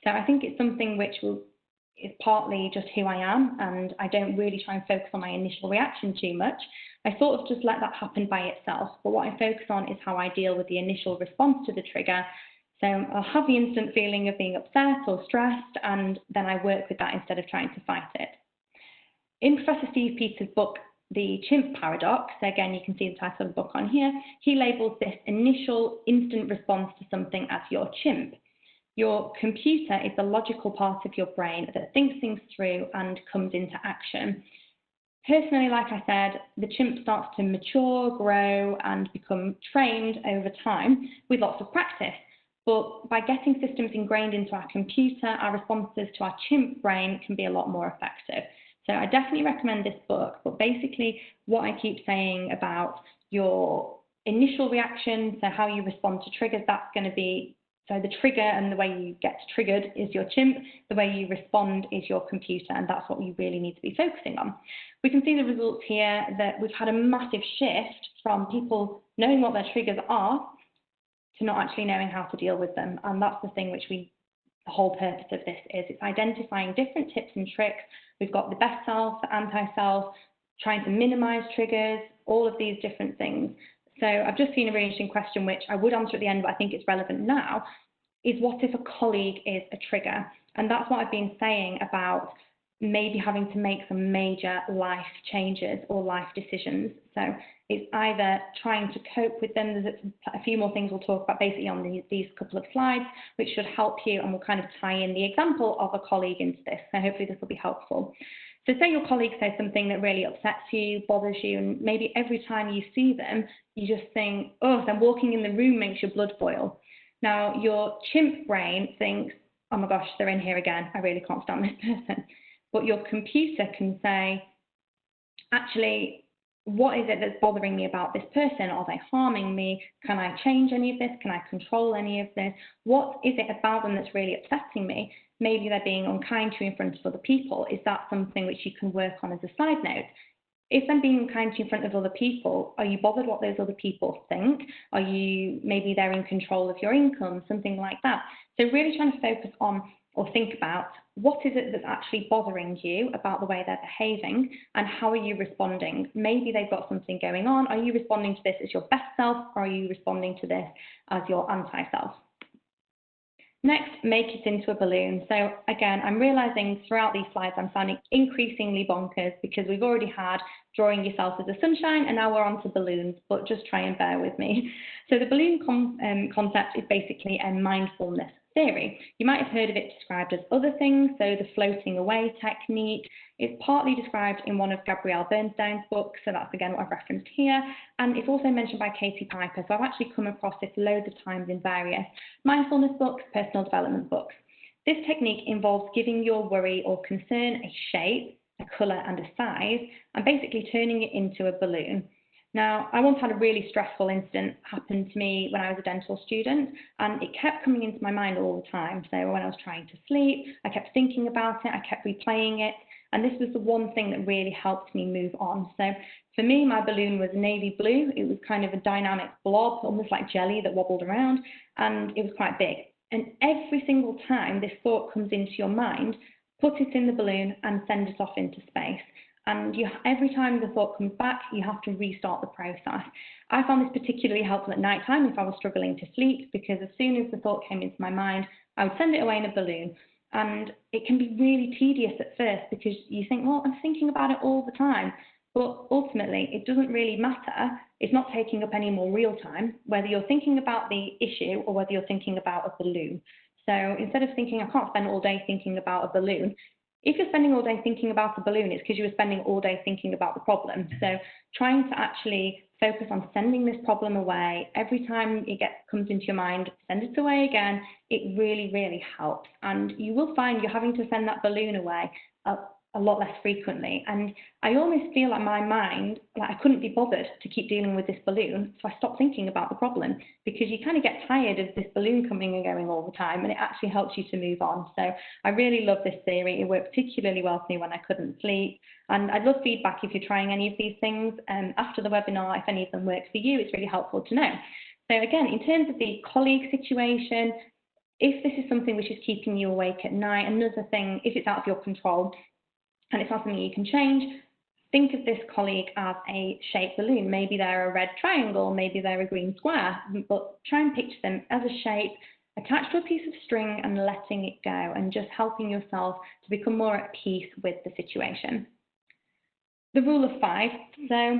So I think it's something which will it's partly just who I am, and I don't really try and focus on my initial reaction too much. I sort of just let that happen by itself. But what I focus on is how I deal with the initial response to the trigger. So I'll have the instant feeling of being upset or stressed, and then I work with that instead of trying to fight it. In Professor Steve Peters' book, The Chimp Paradox, so again, you can see the title of the book on here, he labels this initial instant response to something as your chimp. Your computer is the logical part of your brain that thinks things through and comes into action. Personally, like I said, the chimp starts to mature, grow, and become trained over time with lots of practice. But by getting systems ingrained into our computer, our responses to our chimp brain can be a lot more effective. So I definitely recommend this book, but basically what I keep saying about your initial reaction, so how you respond to triggers, that's going to be, so the trigger and the way you get triggered is your chimp, the way you respond is your computer, and that's what we really need to be focusing on. We can see the results here that we've had a massive shift from people knowing what their triggers are to not actually knowing how to deal with them, and that's the thing which the whole purpose of this is. It's identifying different tips and tricks. We've got the best self, the anti-self, trying to minimize triggers, all of these different things. So I've just seen a really interesting question, which I would answer at the end, but I think it's relevant now, is what if a colleague is a trigger? And that's what I've been saying about maybe having to make some major life changes or life decisions. So it's either trying to cope with them. There's a few more things we'll talk about basically on these couple of slides, which should help you, and we'll kind of tie in the example of a colleague into this. So hopefully this will be helpful. So say your colleague says something that really upsets you, bothers you, and maybe every time you see them, you just think, oh, them walking in the room makes your blood boil. Now, your chimp brain thinks, oh my gosh, they're in here again. I really can't stand this person. But your computer can say, actually, what is it that's bothering me about this person? Are they harming me? Can I change any of this? Can I control any of this? What is it about them that's really upsetting me? Maybe they're being unkind to you in front of other people. Is that something which you can work on as a side note? If them being unkind to you in front of other people, are you bothered what those other people think? Are you, maybe they're in control of your income, something like that? So really trying to focus on or think about what is it that's actually bothering you about the way they're behaving, and how are you responding? Maybe they've got something going on. Are you responding to this as your best self, or are you responding to this as your anti-self? Next, make it into a balloon. So again, I'm realizing throughout these slides I'm sounding increasingly bonkers because we've already had drawing yourself as a sunshine, and now we're on to balloons, but just try and bear with me. So the balloon concept is basically a mindfulness theory. You might have heard of it described as other things, so the floating away technique. It's partly described in one of Gabrielle Bernstein's books, so that's again what I've referenced here, and it's also mentioned by Katie Piper, so I've actually come across this loads of times in various mindfulness books, personal development books. This technique involves giving your worry or concern a shape, a colour and a size, and basically turning it into a balloon. Now, I once had a really stressful incident happen to me when I was a dental student, and it kept coming into my mind all the time. So when I was trying to sleep, I kept thinking about it, I kept replaying it, and this was the one thing that really helped me move on. So for me, my balloon was navy blue. It was kind of a dynamic blob, almost like jelly that wobbled around, and it was quite big. And every single time this thought comes into your mind, put it in the balloon and send it off into space. And every time the thought comes back, you have to restart the process. I found this particularly helpful at night time if I was struggling to sleep, because as soon as the thought came into my mind, I would send it away in a balloon. And it can be really tedious at first because you think, well, I'm thinking about it all the time. But ultimately, it doesn't really matter. It's not taking up any more real time, whether you're thinking about the issue or whether you're thinking about a balloon. So instead of thinking, I can't spend all day thinking about a balloon, if you're spending all day thinking about a balloon, it's because you were spending all day thinking about the problem. So trying to actually focus on sending this problem away. Every time it comes into your mind, send it away again. It really, really helps. And you will find you're having to send that balloon away a lot less frequently. And I almost feel like my mind, like I couldn't be bothered to keep dealing with this balloon. So I stopped thinking about the problem, because you kind of get tired of this balloon coming and going all the time, and it actually helps you to move on. So I really love this theory. It worked particularly well for me when I couldn't sleep. And I'd love feedback if you're trying any of these things after the webinar. If any of them work for you, it's really helpful to know. So again, in terms of the colleague situation, If this is something which is keeping you awake at night, another thing, if it's out of your control and it's not something you can change, think of this colleague as a shaped balloon. Maybe they're a red triangle, maybe they're a green square, but try and picture them as a shape attached to a piece of string and letting it go, and just helping yourself to become more at peace with the situation. The rule of 5. So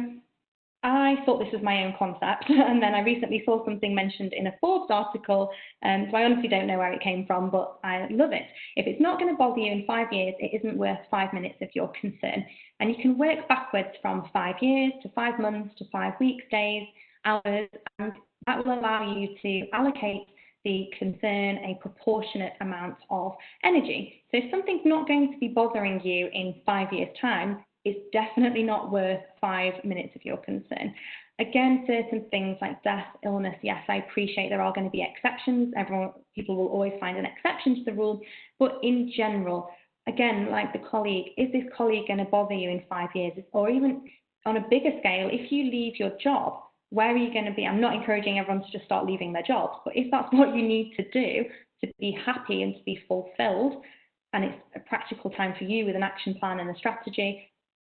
I thought this was my own concept, and then I recently saw something mentioned in a Forbes article, so I honestly don't know where it came from, but I love it. If it's not going to bother you in 5 years, it isn't worth 5 minutes of your concern. And you can work backwards from 5 years to 5 months to 5 weeks, days, hours, and that will allow you to allocate the concern a proportionate amount of energy. So if something's not going to be bothering you in 5 years' time, it's definitely not worth 5 minutes of your concern. Again, certain things like death, illness, yes, I appreciate there are going to be exceptions. People will always find an exception to the rule. But in general, again, like the colleague, is this colleague going to bother you in 5 years? Or even on a bigger scale, if you leave your job, where are you going to be? I'm not encouraging everyone to just start leaving their jobs, but if that's what you need to do to be happy and to be fulfilled, and it's a practical time for you with an action plan and a strategy,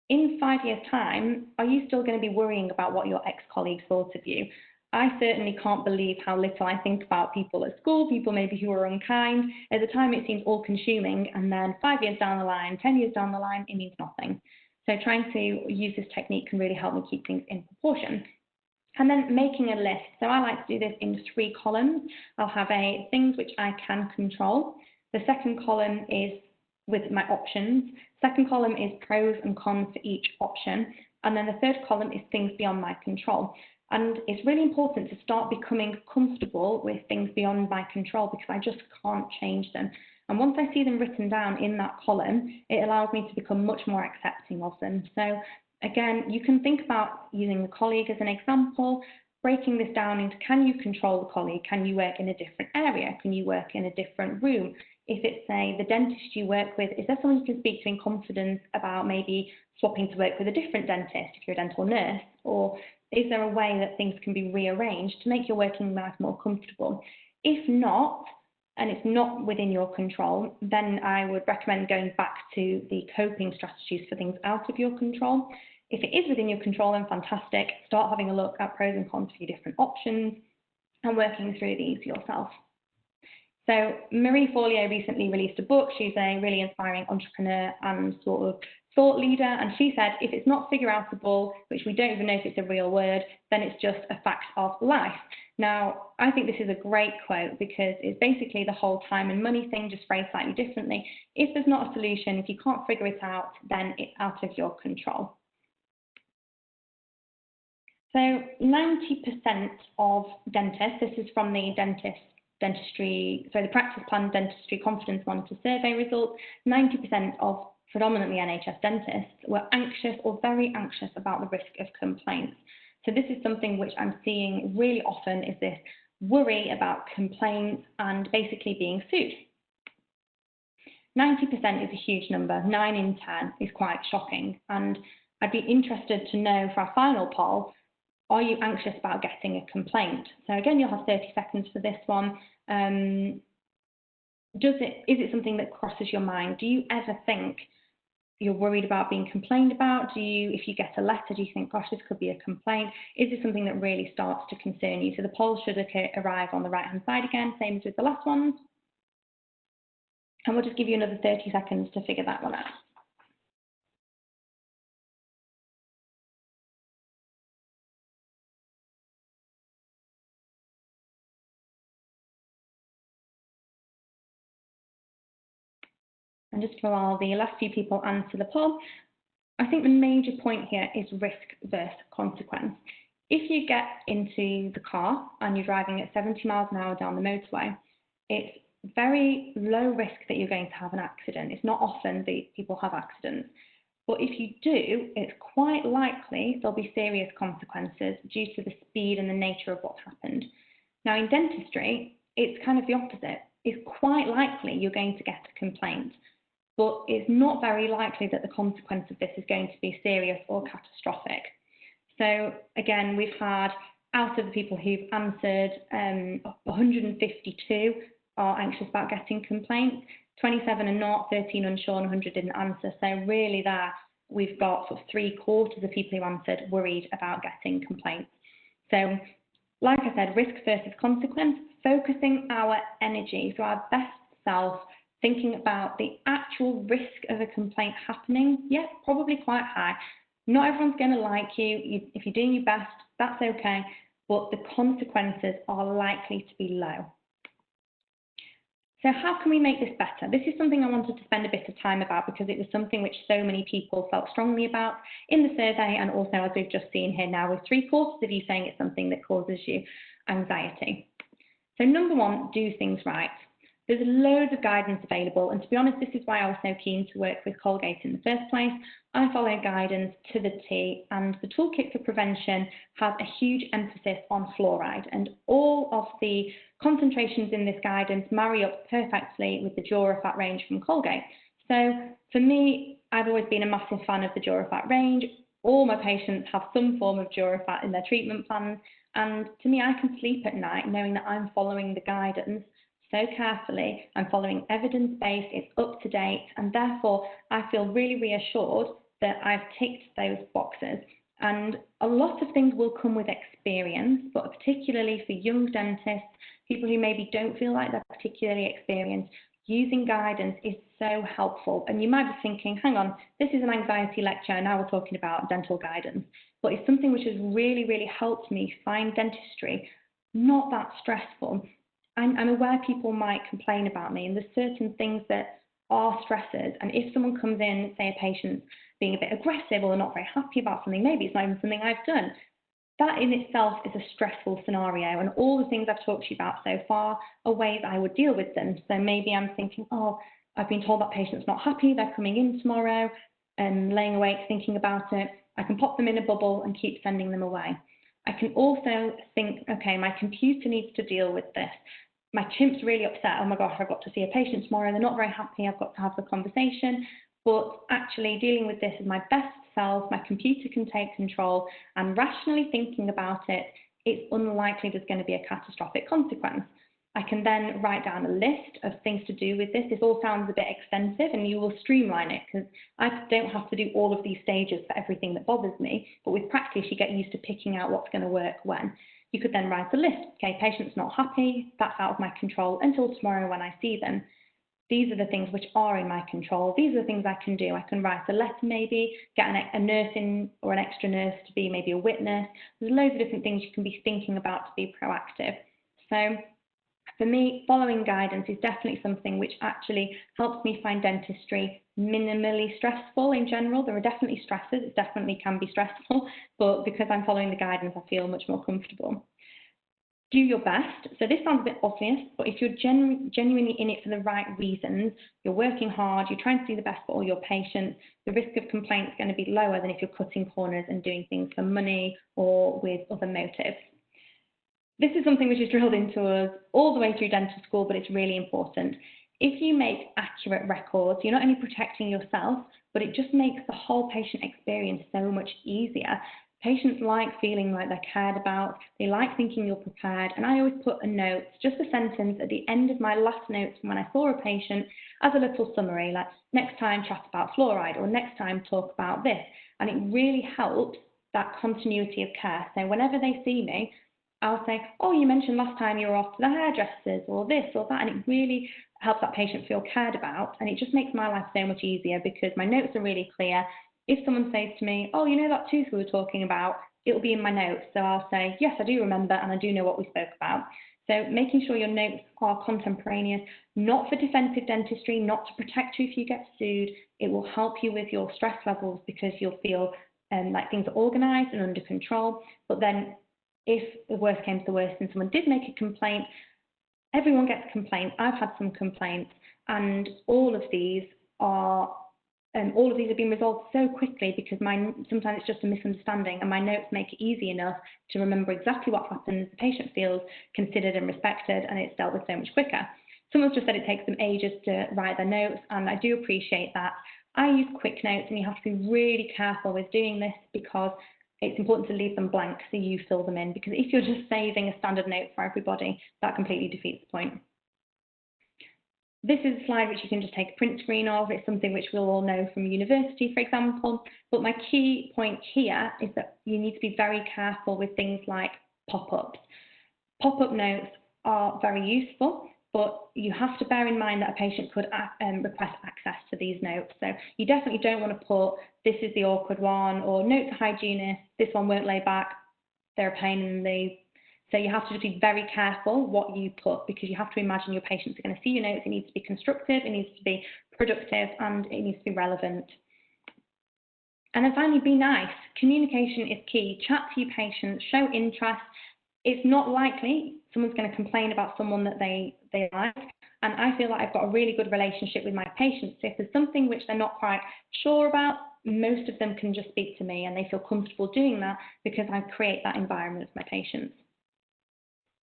in 5 years' time, are you still going to be worrying about what your ex-colleagues thought of you? I certainly can't believe how little I think about people at school, people maybe who are unkind. At the time, it seems all-consuming, and then 5 years down the line, 10 years down the line, it means nothing. So trying to use this technique can really help me keep things in proportion. And then making a list. So I like to do this in 3 columns. I'll have things which I can control. The second column is with my options. Second column is pros and cons for each option. And then the third column is things beyond my control. And it's really important to start becoming comfortable with things beyond my control, because I just can't change them. And once I see them written down in that column, it allows me to become much more accepting of them. So again, you can think about using the colleague as an example, breaking this down into, can you control the colleague? Can you work in a different area? Can you work in a different room? If it's, say, the dentist you work with, is there someone you can speak to in confidence about maybe swapping to work with a different dentist if you're a dental nurse? Or is there a way that things can be rearranged to make your working life more comfortable? If not, and it's not within your control, then I would recommend going back to the coping strategies for things out of your control. If it is within your control, then fantastic. Start having a look at pros and cons for your different options and working through these yourself. So Marie Forleo recently released a book. She's a really inspiring entrepreneur and sort of thought leader. And she said, if it's not figure outable, which we don't even know if it's a real word, then it's just a fact of life. Now, I think this is a great quote, because it's basically the whole time and money thing, just phrased slightly differently. If there's not a solution, if you can't figure it out, then it's out of your control. So 90% of dentists, this is from the the Practice Plan Dentistry Confidence Monitor survey results, 90% of predominantly NHS dentists were anxious or very anxious about the risk of complaints. So this is something which I'm seeing really often, is this worry about complaints and basically being sued. 90% is a huge number. 9 in 10 is quite shocking. And I'd be interested to know for our final poll, are you anxious about getting a complaint? So again, you'll have 30 seconds for this one. Is it something that crosses your mind? Do you ever think you're worried about being complained about? If you get a letter, do you think, gosh, this could be a complaint? Is it something that really starts to concern you? So the poll should arrive on the right-hand side again, same as with the last ones. And we'll just give you another 30 seconds to figure that one out. And just while the last few people answer the poll, I think the major point here is risk versus consequence. If you get into the car and you're driving at 70 miles an hour down the motorway, it's very low risk that you're going to have an accident. It's not often that people have accidents. But if you do, it's quite likely there'll be serious consequences due to the speed and the nature of what's happened. Now, in dentistry, it's kind of the opposite. It's quite likely you're going to get a complaint, but it's not very likely that the consequence of this is going to be serious or catastrophic. So again, we've had, out of the people who've answered, 152 are anxious about getting complaints. 27 are not, 13 unsure, and 100 didn't answer. So really there, we've got sort of 3/4 of people who answered worried about getting complaints. So like I said, risk versus consequence, focusing our energy, so our best self, thinking about the actual risk of a complaint happening, yes, probably quite high. Not everyone's going to like you. If you're doing your best, that's okay, but the consequences are likely to be low. So how can we make this better? This is something I wanted to spend a bit of time about because it was something which so many people felt strongly about in the survey, and also as we've just seen here now with 3/4 of you saying it's something that causes you anxiety. So number one, do things right. There's loads of guidance available, and to be honest, this is why I was so keen to work with Colgate in the first place. I follow guidance to the T, and the Toolkit for Prevention has a huge emphasis on fluoride, and all of the concentrations in this guidance marry up perfectly with the Durafat range from Colgate. So for me, I've always been a massive fan of the Durafat range. All my patients have some form of Durafat in their treatment plans, and to me, I can sleep at night knowing that I'm following the guidance so carefully, I'm following evidence-based, it's up to date, and therefore I feel really reassured that I've ticked those boxes. And a lot of things will come with experience, but particularly for young dentists, people who maybe don't feel like they're particularly experienced, using guidance is so helpful. And you might be thinking, hang on, this is an anxiety lecture, now we're talking about dental guidance. But it's something which has really, really helped me find dentistry not that stressful. I'm aware people might complain about me, and there's certain things that are stressors. And if someone comes in, say a patient's being a bit aggressive or not very happy about something, maybe it's not even something I've done, that in itself is a stressful scenario. And all the things I've talked to you about so far are ways I would deal with them. So maybe I'm thinking, oh, I've been told that patient's not happy, they're coming in tomorrow, and laying awake thinking about it. I can pop them in a bubble and keep sending them away. I can also think, okay, my computer needs to deal with this. My chimp's really upset, oh my gosh, I've got to see a patient tomorrow, they're not very happy, I've got to have the conversation. But actually dealing with this as my best self, my computer can take control, and rationally thinking about it, it's unlikely there's going to be a catastrophic consequence. I can then write down a list of things to do with this. This all sounds a bit extensive, and you will streamline it because I don't have to do all of these stages for everything that bothers me, but with practice you get used to picking out what's going to work when. You could then write a list. Okay, patient's not happy, that's out of my control until tomorrow when I see them. These are the things which are in my control. These are the things I can do. I can write a letter maybe, get a nurse in or an extra nurse to be maybe a witness. There's loads of different things you can be thinking about to be proactive. So for me, following guidance is definitely something which actually helps me find dentistry minimally stressful in general. There are definitely stresses, it definitely can be stressful, but because I'm following the guidance, I feel much more comfortable. Do your best. So this sounds a bit obvious, but if you're genuinely in it for the right reasons, you're working hard, you're trying to do the best for all your patients, the risk of complaints is going to be lower than if you're cutting corners and doing things for money or with other motives. This is something which is drilled into us all the way through dental school, but it's really important. If you make accurate records, you're not only protecting yourself, but it just makes the whole patient experience so much easier. Patients like feeling like they're cared about, they like thinking you're prepared, and I always put a note, just a sentence at the end of my last notes from when I saw a patient as a little summary, like next time chat about fluoride or next time talk about this, and it really helps that continuity of care. So whenever they see me, I'll say, oh, you mentioned last time you were off to the hairdressers or this or that, and it really helps that patient feel cared about, and it just makes my life so much easier because my notes are really clear. If someone says to me, oh, you know that tooth we were talking about, it'll be in my notes. So I'll say, yes, I do remember, and I do know what we spoke about. So making sure your notes are contemporaneous, not for defensive dentistry, not to protect you if you get sued. It will help you with your stress levels because you'll feel like things are organised and under control. But then if the worst came to the worst and someone did make a complaint, everyone gets complaints. I've had some complaints, and all of these have been resolved so quickly because sometimes it's just a misunderstanding, and my notes make it easy enough to remember exactly what happens. The patient feels considered and respected, and it's dealt with so much quicker. Someone's just said it takes them ages to write their notes, and I do appreciate that. I use quick notes, and you have to be really careful with doing this because it's important to leave them blank so you fill them in, because if you're just saving a standard note for everybody, that completely defeats the point. This is a slide which you can just take a print screen of. It's something which we'll all know from university, for example. But my key point here is that you need to be very careful with things like pop-ups. Pop-up notes are very useful, but you have to bear in mind that a patient could request access to these notes. So you definitely don't want to put, this is the awkward one, or note to hygienist, this one won't lay back, they're a pain in the... So you have to just be very careful what you put, because you have to imagine your patients are going to see your notes. It needs to be constructive, it needs to be productive, and it needs to be relevant. And then finally, be nice. Communication is key. Chat to your patients, show interest. It's not likely someone's going to complain about someone that they like. And I feel like I've got a really good relationship with my patients. So if there's something which they're not quite sure about, most of them can just speak to me, and they feel comfortable doing that because I create that environment for my patients.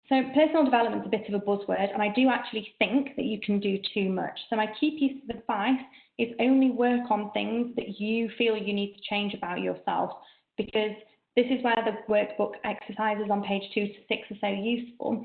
So personal development is a bit of a buzzword, and I do actually think that you can do too much. So my key piece of advice is only work on things that you feel you need to change about yourself, because this is where the workbook exercises on page 2 to 6 are so useful.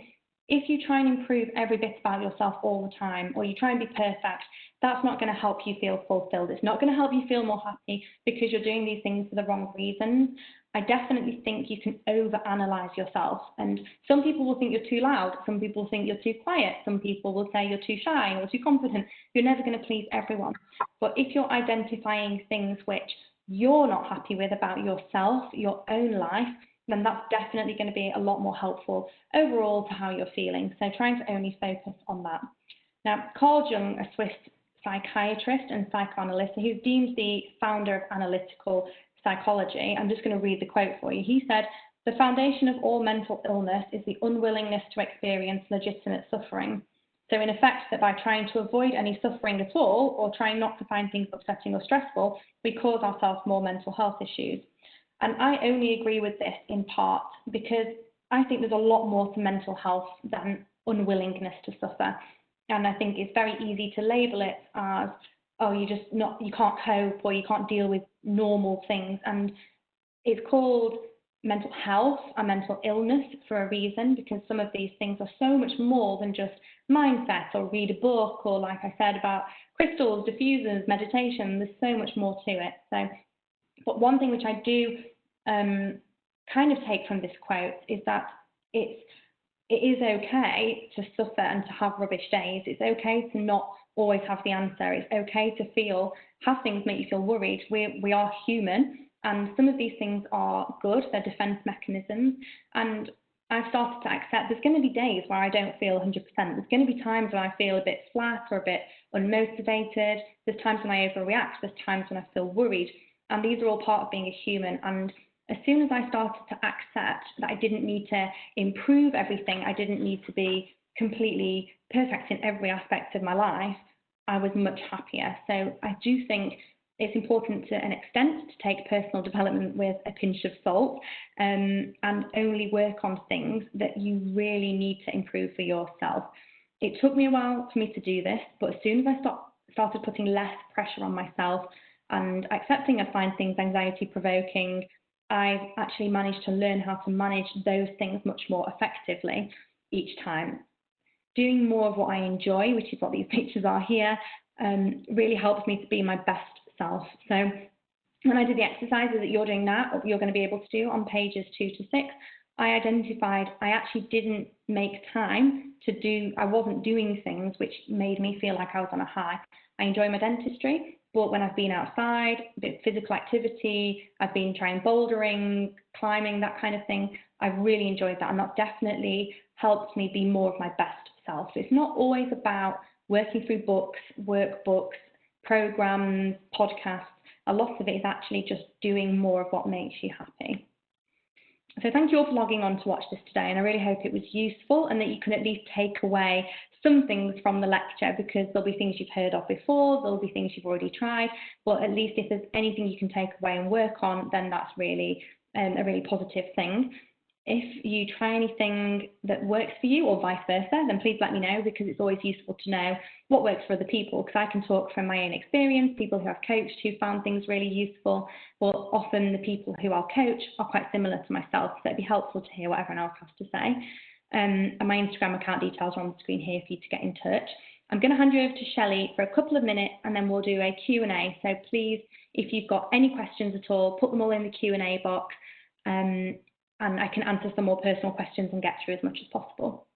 If you try and improve every bit about yourself all the time, or you try and be perfect, that's not going to help you feel fulfilled. It's not going to help you feel more happy, because you're doing these things for the wrong reasons. I definitely think you can overanalyze yourself. And some people will think you're too loud. Some people will think you're too quiet. Some people will say you're too shy or too confident. You're never going to please everyone. But if you're identifying things which you're not happy with about yourself, your own life, then that's definitely going to be a lot more helpful overall to how you're feeling. So trying to only focus on that. Now, Carl Jung, a Swiss psychiatrist and psychoanalyst, who's deemed the founder of analytical psychology, I'm just going to read the quote for you. He said, "The foundation of all mental illness is the unwillingness to experience legitimate suffering. So in effect, that by trying to avoid any suffering at all, or trying not to find things upsetting or stressful, we cause ourselves more mental health issues." And I only agree with this in part, because I think there's a lot more to mental health than unwillingness to suffer. And I think it's very easy to label it as, oh, you can't cope, or you can't deal with normal things. And it's called mental health and mental illness for a reason, because some of these things are so much more than just mindset or read a book, or like I said about crystals, diffusers, meditation. There's so much more to it. So, but one thing which I do kind of take from this quote is that it is okay to suffer and to have rubbish days. It's okay to not always have the answer. It's okay to have things make you feel worried. We are human, and some of these things are good. They're defense mechanisms. And I've started to accept there's going to be days where I don't feel 100%. There's going to be times when I feel a bit flat or a bit unmotivated. There's times when I overreact. There's times when I feel worried. And these are all part of being a human. And as soon as I started to accept that I didn't need to improve everything, I didn't need to be completely perfect in every aspect of my life, I was much happier. So I do think it's important to an extent to take personal development with a pinch of salt, and only work on things that you really need to improve for yourself. It took me a while for me to do this, but as soon as I started putting less pressure on myself and accepting I find things anxiety provoking, I've actually managed to learn how to manage those things much more effectively each time. Doing more of what I enjoy, which is what these pictures are here, really helps me to be my best self. So when I did the exercises that you're doing now, you're going to be able to do on pages 2 to 6, I identified I actually didn't make time to do, I wasn't doing things which made me feel like I was on a high. I enjoy my dentistry, but when I've been outside, a bit of physical activity, I've been trying bouldering, climbing, that kind of thing, I've really enjoyed that, and that definitely helped me be more of my best self. So it's not always about working through books, workbooks, programs, podcasts. A lot of it is actually just doing more of what makes you happy. So thank you all for logging on to watch this today, and I really hope it was useful and that you can at least take away some things from the lecture, because there'll be things you've heard of before, there'll be things you've already tried, but at least if there's anything you can take away and work on, then that's really a really positive thing. If you try anything that works for you or vice versa, then please let me know, because it's always useful to know what works for other people, because I can talk from my own experience, people who I've coached who found things really useful, but often the people who I'll coach are quite similar to myself, so it'd be helpful to hear what everyone else has to say. And my Instagram account details are on the screen here for you to get in touch. I'm going to hand you over to Shelley for a couple of minutes and then we'll do a Q&A. So please, if you've got any questions at all, put them all in the Q&A box and I can answer some more personal questions and get through as much as possible.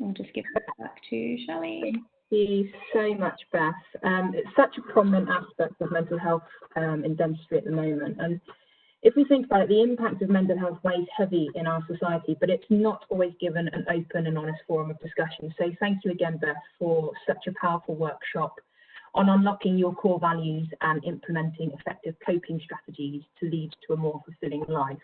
I'll just give it back to Shelley. Thank you so much, Beth. It's such a prominent aspect of mental health in dentistry at the moment. And if we think about it, the impact of mental health weighs heavy in our society, but it's not always given an open and honest forum of discussion. So thank you again, Beth, for such a powerful workshop on unlocking your core values and implementing effective coping strategies to lead to a more fulfilling life.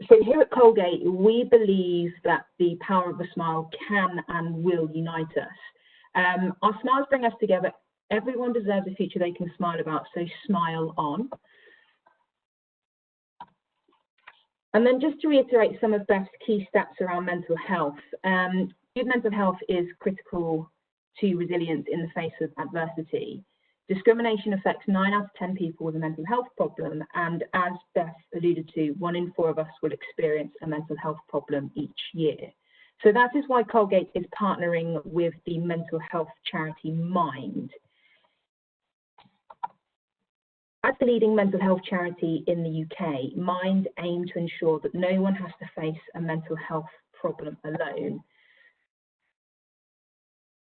So here at Colgate, we believe that the power of a smile can and will unite us. Our smiles bring us together. Everyone deserves a future they can smile about, so smile on. And then just to reiterate some of Beth's key stats around mental health. Good mental health is critical to resilience in the face of adversity. Discrimination affects 9 out of 10 people with a mental health problem, and as Beth alluded to, 1 in 4 of us will experience a mental health problem each year. So that is why Colgate is partnering with the mental health charity Mind. As the leading mental health charity in the UK, Mind aim to ensure that no one has to face a mental health problem alone.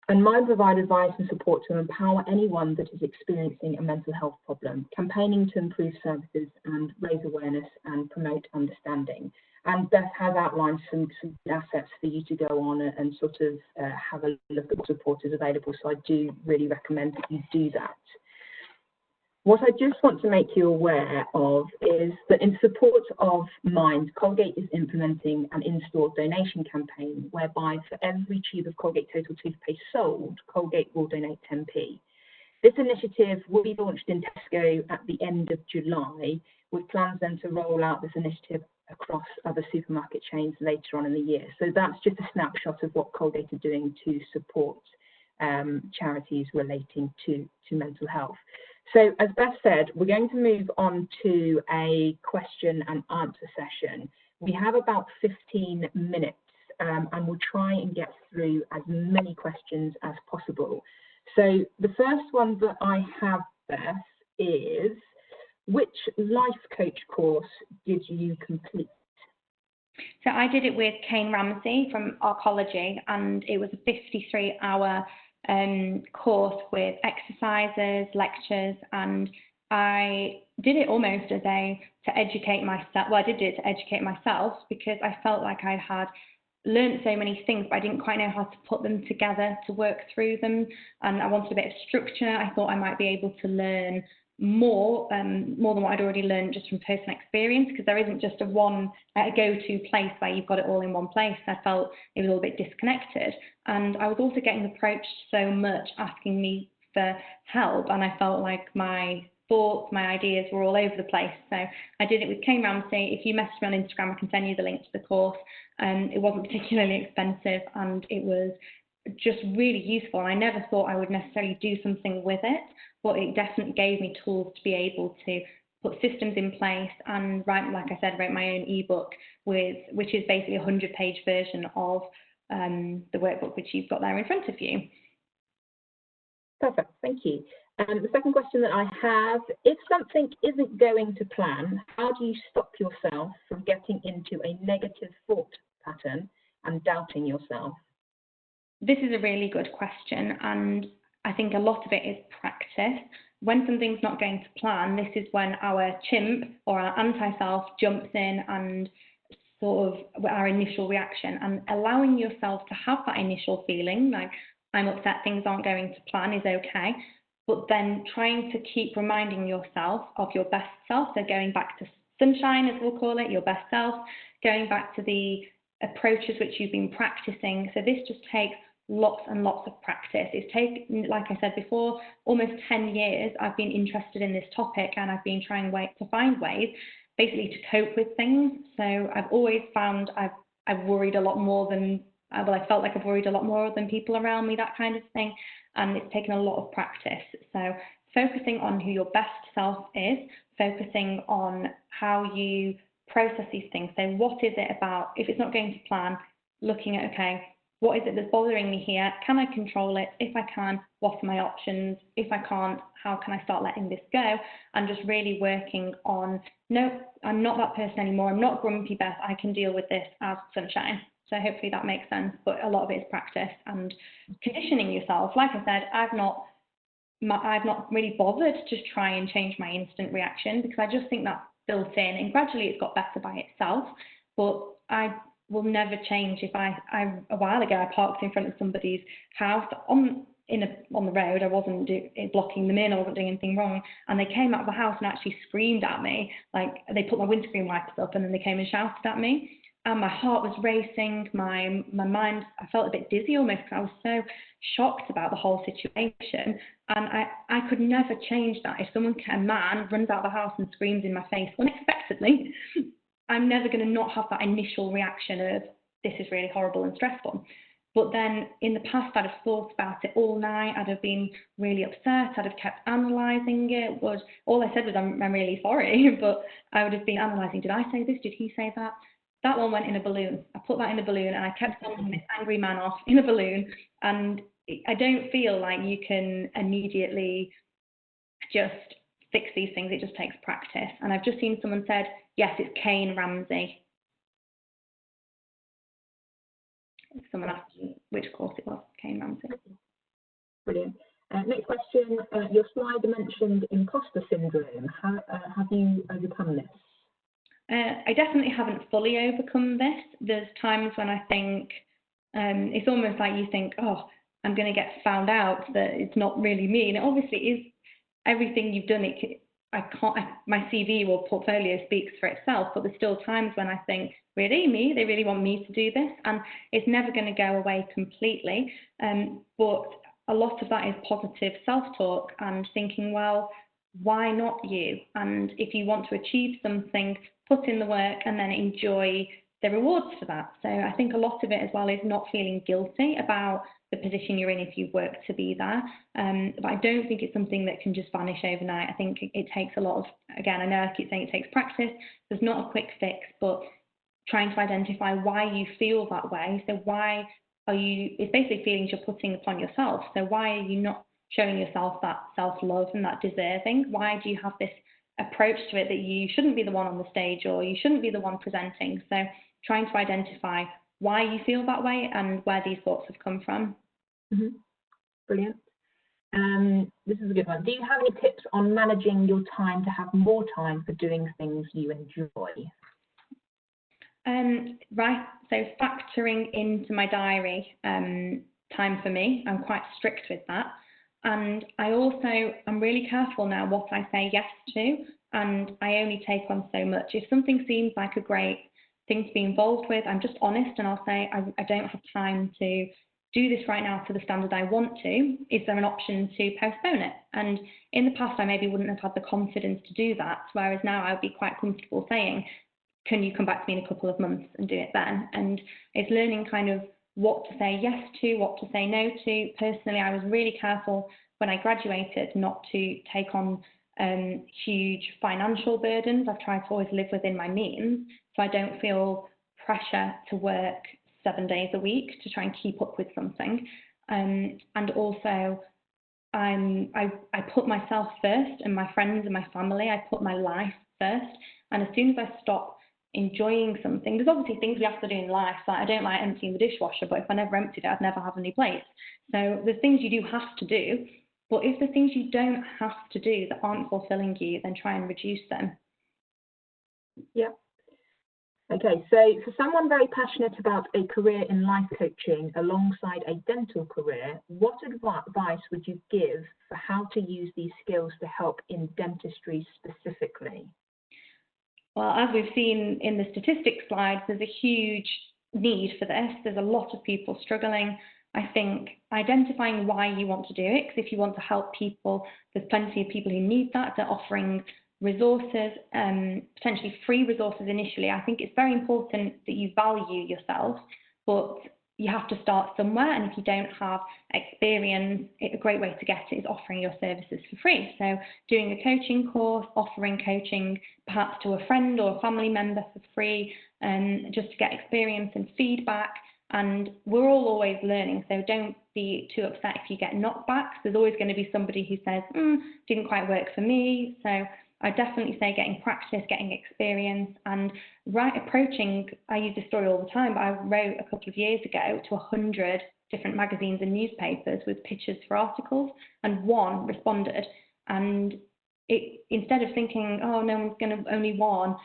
And Mind provide advice and support to empower anyone that is experiencing a mental health problem, campaigning to improve services and raise awareness and promote understanding. And Beth has outlined some assets for you to go on and sort of have a look at what support is available. So I do really recommend that you do that. What I just want to make you aware of is that in support of Mind, Colgate is implementing an in-store donation campaign whereby for every tube of Colgate Total toothpaste sold, Colgate will donate 10p. This initiative will be launched in Tesco at the end of July, with plans then to roll out this initiative across other supermarket chains later on in the year. So that's just a snapshot of what Colgate are doing to support charities relating to mental health. So as Beth said, we're going to move on to a question and answer session. We have about 15 minutes and we'll try and get through as many questions as possible. So the first one that I have, Beth, is which life coach course did you complete? So I did it with Kane Ramsey from Arcology, and it was a 53-hour course with exercises, lectures, and I did it almost as to educate myself. Well, I did it to educate myself because I felt like I had learned so many things, but I didn't quite know how to put them together to work through them, and I wanted a bit of structure. I thought I might be able to learn more than what I'd already learned just from personal experience, because there isn't just a go-to place where you've got it all in one place. I felt it was a little bit disconnected, and I was also getting approached so much asking me for help, and I felt like my thoughts, my ideas were all over the place. So I did it with Kane Ramsey. If you message me on Instagram, I can send you the link to the course. It wasn't particularly expensive, and it was just really useful. I never thought I would necessarily do something with it, but it definitely gave me tools to be able to put systems in place and write, like I said, write my own ebook which is basically a 100-page version of the workbook which you've got there in front of you. Perfect, thank you. The second question that I have, if something isn't going to plan, how do you stop yourself from getting into a negative thought pattern and doubting yourself? This is a really good question, and I think a lot of it is practice. When something's not going to plan, this is when our chimp or our anti-self jumps in and sort of our initial reaction, and allowing yourself to have that initial feeling like I'm upset, things aren't going to plan is okay, but then trying to keep reminding yourself of your best self. So going back to sunshine, as we'll call it, your best self, going back to the approaches which you've been practicing. So this just takes lots and lots of practice. It's taken, like I said before, almost 10 years I've been interested in this topic, and I've been trying to find ways basically to cope with things. So I've always found I've worried a lot more than, well, I felt like I've worried a lot more than people around me, that kind of thing. And it's taken a lot of practice. So focusing on who your best self is, focusing on how you process these things. So what is it about, if it's not going to plan, looking at, okay, what is it that's bothering me here? Can I control it? If I can, what are my options? If I can't, how can I start letting this go? And just really working on, no, I'm not that person anymore. I'm not grumpy Beth. I can deal with this as sunshine. So hopefully that makes sense. But a lot of it is practice and conditioning yourself. Like I said, I've not really bothered to try and change my instant reaction, because I just think that's built in, and gradually it's got better by itself. But I will never change if a while ago I parked in front of somebody's house on the road. I wasn't blocking them in, I wasn't doing anything wrong, and they came out of the house and actually screamed at me. Like, they put my windscreen wipers up and then they came and shouted at me, and my heart was racing, my mind, I felt a bit dizzy almost, because I was so shocked about the whole situation. And I could never change that. If a man runs out of the house and screams in my face unexpectedly, I'm never going to not have that initial reaction of, this is really horrible and stressful. But then in the past, I'd have thought about it all night. I'd have been really upset. I'd have kept analysing it. All I said was, I'm really sorry. But I would have been analysing, did I say this? Did he say that? That one went in a balloon. I put that in a balloon, and I kept sending this angry man off in a balloon. And I don't feel like you can immediately just fix these things. It just takes practice. And I've just seen someone said, yes, it's Kane Ramsey. Someone asked me which course it was, Kane Ramsey. Brilliant. Next question. Your slide mentioned imposter syndrome. Have you overcome this? I definitely haven't fully overcome this. There's times when I think, it's almost like you think, oh, I'm going to get found out, that it's not really me. And it obviously is. Everything you've done, my CV or portfolio speaks for itself, but there's still times when I think, really, me? They really want me to do this? And it's never going to go away completely. But a lot of that is positive self-talk and thinking, well, why not you? And if you want to achieve something, put in the work and then enjoy the rewards for that. So I think a lot of it as well is not feeling guilty about the position you're in if you've worked to be there. But I don't think it's something that can just vanish overnight. I think it takes a lot of, again, I know I keep saying it takes practice. There's not a quick fix, but trying to identify why you feel that way. So why are you, it's basically feelings you're putting upon yourself. So why are you not showing yourself that self-love and that deserving? Why do you have this approach to it that you shouldn't be the one on the stage or you shouldn't be the one presenting? So trying to identify why you feel that way and where these thoughts have come from. Mm-hmm. Brilliant. This is a good one. Do you have any tips on managing your time to have more time for doing things you enjoy? Right, so factoring into my diary time for me, I'm quite strict with that. And I'm really careful now what I say yes to, and I only take on so much. If something seems like a great thing to be involved with, I'm just honest and I'll say, I don't have time to do this right now to the standard I want to. Is there an option to postpone it? And in the past, I maybe wouldn't have had the confidence to do that, whereas now I would be quite comfortable saying, can you come back to me in a couple of months and do it then? And it's learning kind of what to say yes to, what to say no to. Personally, I was really careful when I graduated not to take on huge financial burdens. I've tried to always live within my means, so I don't feel pressure to work 7 days a week to try and keep up with something. And also, I put myself first and my friends and my family. I put my life first. And as soon as I stop enjoying something, there's obviously things we have to do in life. Like I don't like emptying the dishwasher, but if I never emptied it, I'd never have any plates. So there's things you do have to do, but if the things you don't have to do that aren't fulfilling you, then try and reduce them. Yeah. Okay, so for someone very passionate about a career in life coaching alongside a dental career, what advice would you give for how to use these skills to help in dentistry specifically? Well, as we've seen in the statistics slides, there's a huge need for this. There's a lot of people struggling. I think identifying why you want to do it, because if you want to help people, there's plenty of people who need that. They're offering resources, potentially free resources initially. I think it's very important that you value yourself, but you have to start somewhere. And if you don't have experience, a great way to get it is offering your services for free. So doing a coaching course, offering coaching perhaps to a friend or a family member for free, just to get experience and feedback. And we're all always learning, so don't be too upset if you get knockbacks. There's always going to be somebody who says, didn't quite work for me. So I definitely say getting practice, getting experience, and approaching, I use this story all the time, but I wrote a couple of years ago to 100 different magazines and newspapers with pitches for articles, and one responded. And instead of thinking, oh, no one's going to, only one,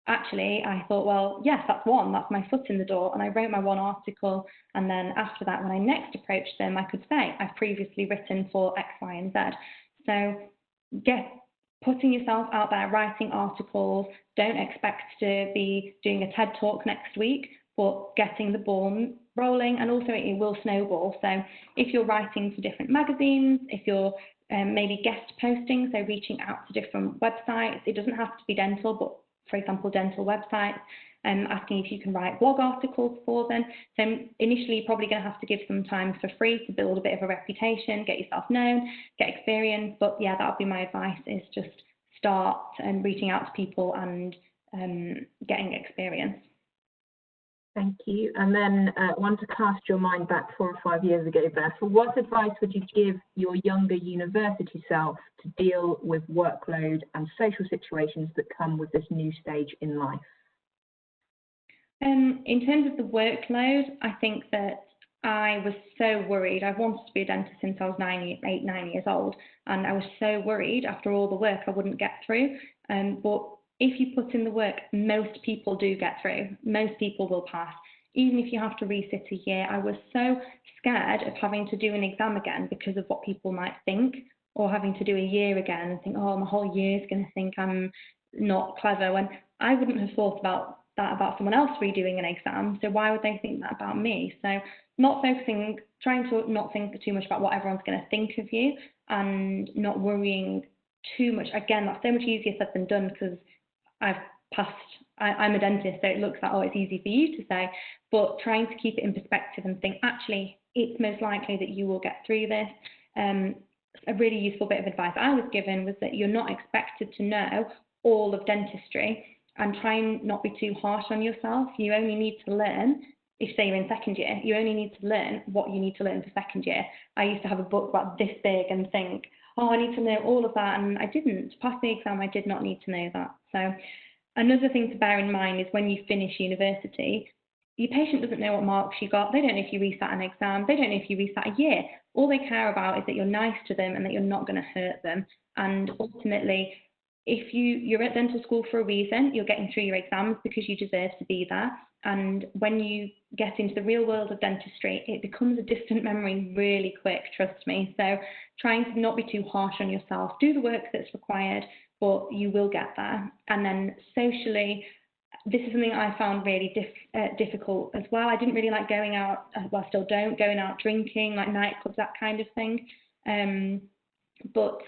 actually, I thought, well, yes, that's one, that's my foot in the door. And I wrote my one article. And then after that, when I next approached them, I could say, I've previously written for X, Y, and Z. So putting yourself out there, writing articles. Don't expect to be doing a TED Talk next week, but getting the ball rolling, and also it will snowball. So if you're writing for different magazines, if you're maybe guest posting, so reaching out to different websites, it doesn't have to be dental, but for example, dental websites, asking if you can write blog articles for them. So initially, you're probably going to have to give some time for free to build a bit of a reputation, get yourself known, get experience. But yeah, that would be my advice, is just start reaching out to people and getting experience. Thank you. And then one to cast your mind back 4 or 5 years ago, Beth. What advice would you give your younger university self to deal with workload and social situations that come with this new stage in life? In terms of the workload, I think that I was so worried. I've wanted to be a dentist since I was 9 years old, and I was so worried after all the work I wouldn't get through. But if you put in the work, most people do get through. Most people will pass. Even if you have to resit a year, I was so scared of having to do an exam again because of what people might think, or having to do a year again and think, oh, my whole year's going to think I'm not clever, when I wouldn't have thought about that about someone else redoing an exam. So why would they think that about me? So trying to not think too much about what everyone's going to think of you, and not worrying too much. Again, that's so much easier said than done, because I've passed, I'm a dentist, so it looks like, oh, it's easy for you to say, but trying to keep it in perspective and think, actually, it's most likely that you will get through this. A really useful bit of advice I was given was that you're not expected to know all of dentistry, and try and not be too harsh on yourself. You only need to learn, if say you're in second year, you only need to learn what you need to learn for second year. I used to have a book about this big and think, oh, I need to know all of that, and I didn't. To pass the exam, I did not need to know that. So another thing to bear in mind is when you finish university, your patient doesn't know what marks you got. They don't know if you resat an exam. They don't know if you resat a year. All they care about is that you're nice to them and that you're not going to hurt them. And ultimately, if you're at dental school for a reason, you're getting through your exams because you deserve to be there. And when you get into the real world of dentistry, it becomes a distant memory really quick, trust me. So trying to not be too harsh on yourself, do the work that's required, but you will get there. And then socially, this is something I found really difficult as well. I didn't really like going out, well, I still don't, going out drinking, like nightclubs, that kind of thing. But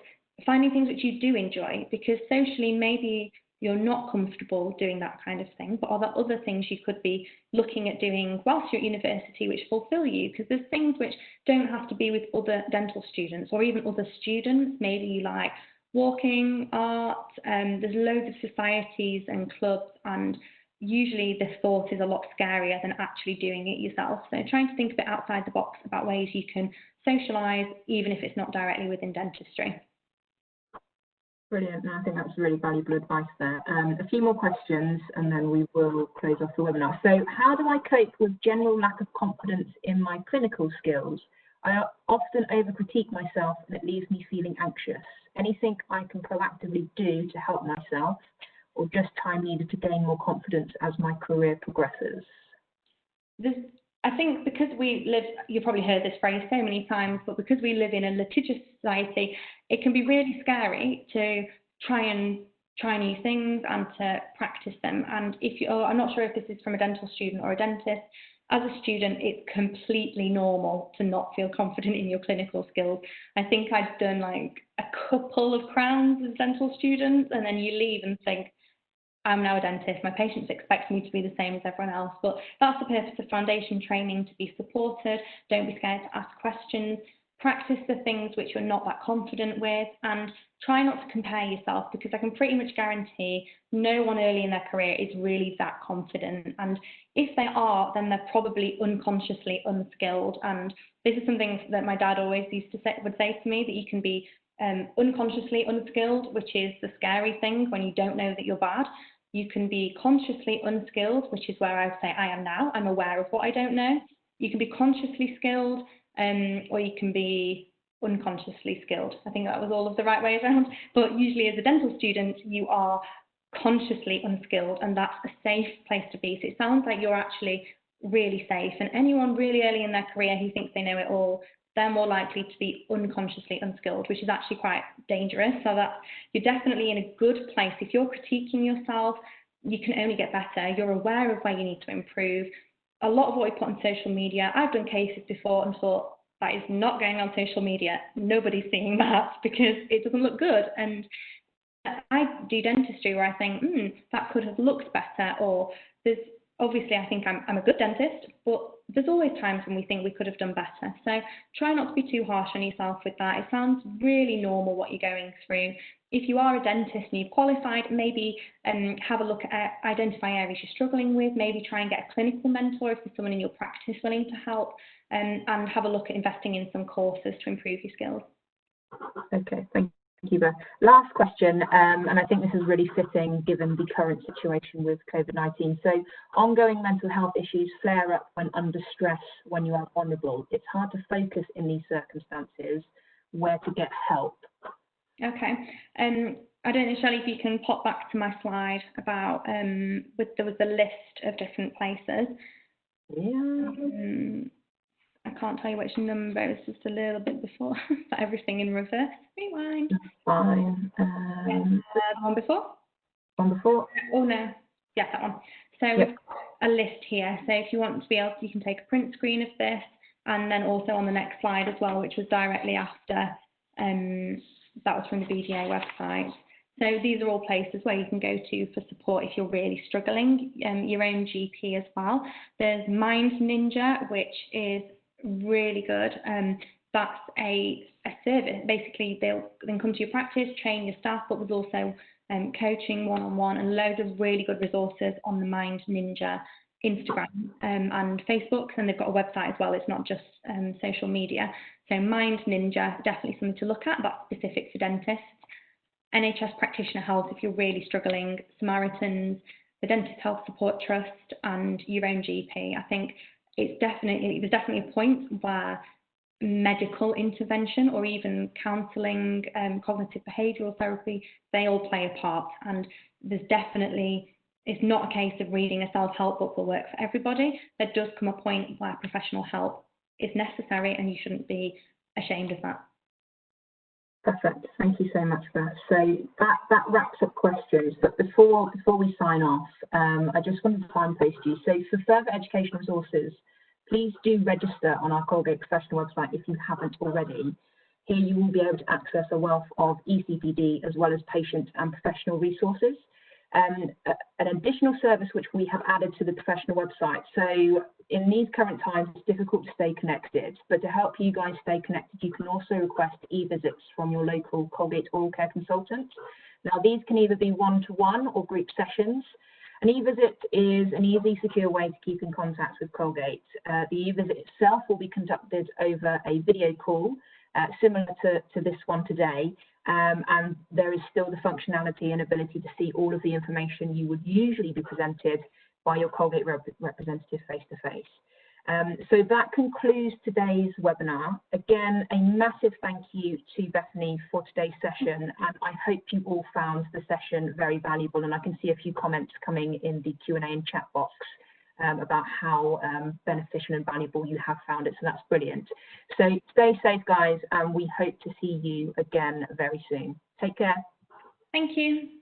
finding things which you do enjoy, because socially maybe you're not comfortable doing that kind of thing, but are there other things you could be looking at doing whilst you're at university which fulfill you? Because there's things which don't have to be with other dental students or even other students. Maybe you like walking, art, there's loads of societies and clubs, and usually the thought is a lot scarier than actually doing it yourself. So trying to think a bit outside the box about ways you can socialise, even if it's not directly within dentistry. Brilliant. No, I think that's really valuable advice there. A few more questions and then we will close off the webinar. So how do I cope with general lack of confidence in my clinical skills? I often over-critique myself and it leaves me feeling anxious. Anything I can proactively do to help myself, or just time needed to gain more confidence as my career progresses? I think because we live, you've probably heard this phrase so many times, but because we live in a litigious society, it can be really scary to try new things and to practice them. And I'm not sure if this is from a dental student or a dentist. As a student, it's completely normal to not feel confident in your clinical skills. I think I'd done like a couple of crowns as a dental student, and then you leave and think, I'm now a dentist, my patients expect me to be the same as everyone else. But that's the purpose of foundation training, to be supported. Don't be scared to ask questions. practice the things which you're not that confident with, and try not to compare yourself, because I can pretty much guarantee no one early in their career is really that confident. And if they are, then they're probably unconsciously unskilled. And this is something that my dad always would say to me, that you can be unconsciously unskilled, which is the scary thing when you don't know that you're bad. You can be consciously unskilled, which is where I would say I am now. I'm aware of what I don't know. You can be consciously skilled, or you can be unconsciously skilled. I think that was all of the right ways around. But usually as a dental student, you are consciously unskilled, and that's a safe place to be. So it sounds like you're actually really safe. And anyone really early in their career who thinks they know it all, they're more likely to be unconsciously unskilled, which is actually quite dangerous. So that you're definitely in a good place. If you're critiquing yourself, you can only get better. You're aware of where you need to improve. A lot of what we put on social media, I've done cases before and thought, that is not going on social media. Nobody's seeing that because it doesn't look good. And I do dentistry where I think, that could have looked better, or there's obviously, I think I'm a good dentist, but there's always times when we think we could have done better. So try not to be too harsh on yourself with that. It sounds really normal what you're going through. If you are a dentist and you've qualified, maybe have a look at identify areas you're struggling with, maybe try and get a clinical mentor if there's someone in your practice willing to help, and have a look at investing in some courses to improve your skills. Okay, thank you, Beth. Last question, and I think this is really fitting given the current situation with COVID-19. So ongoing mental health issues flare up when under stress, when you are vulnerable. It's hard to focus in these circumstances. Where to get help? Okay. I don't know, Shelley, if you can pop back to my slide about, there was a list of different places. Yeah. I can't tell you which number, it's just a little bit before, but everything in reverse. Rewind. Fine. The one before? One before? Oh no, yeah, that one. So yep. We've got a list here. So if you want to be able to, you can take a print screen of this, and then also on the next slide as well, which was directly after, that was from the BDA website. So these are all places where you can go to for support if you're really struggling, your own GP as well. There's Mind Ninja, which is really good. That's a service. Basically, they'll then come to your practice, train your staff, but there's also coaching one-on-one and loads of really good resources on the Mind Ninja Instagram and Facebook, and they've got a website as well. It's not just social media. So Mind Ninja, definitely something to look at. That's specific for dentists. NHS Practitioner Health, if you're really struggling, Samaritans, the Dentist Health Support Trust, and your own GP. I think there's definitely a point where medical intervention or even counselling, cognitive behavioural therapy, they all play a part. And there's definitely, it's not a case of reading a self-help book will work for everybody. There does come a point where professional help is necessary, and you shouldn't be ashamed of that. Perfect. Thank you so much, Beth. So that wraps up questions. But before we sign off, I just wanted to signpost you. So for further educational resources, please do register on our Colgate Professional website if you haven't already. Here you will be able to access a wealth of ECPD as well as patient and professional resources. An additional service which we have added to the professional website. So in these current times, it's difficult to stay connected, but to help you guys stay connected, you can also request e-visits from your local Colgate oral care consultant. Now, these can either be one-to-one or group sessions. An e-visit is an easy, secure way to keep in contact with Colgate. The e-visit itself will be conducted over a video call, similar to this one today, and there is still the functionality and ability to see all of the information you would usually be presented by your Colgate representative face-to-face. So that concludes today's webinar. Again, a massive thank you to Bethany for today's session, and I hope you all found the session very valuable, and I can see a few comments coming in the Q&A and chat box about how beneficial and valuable you have found it, so that's brilliant. So stay safe, guys, and we hope to see you again very soon. Take care. Thank you.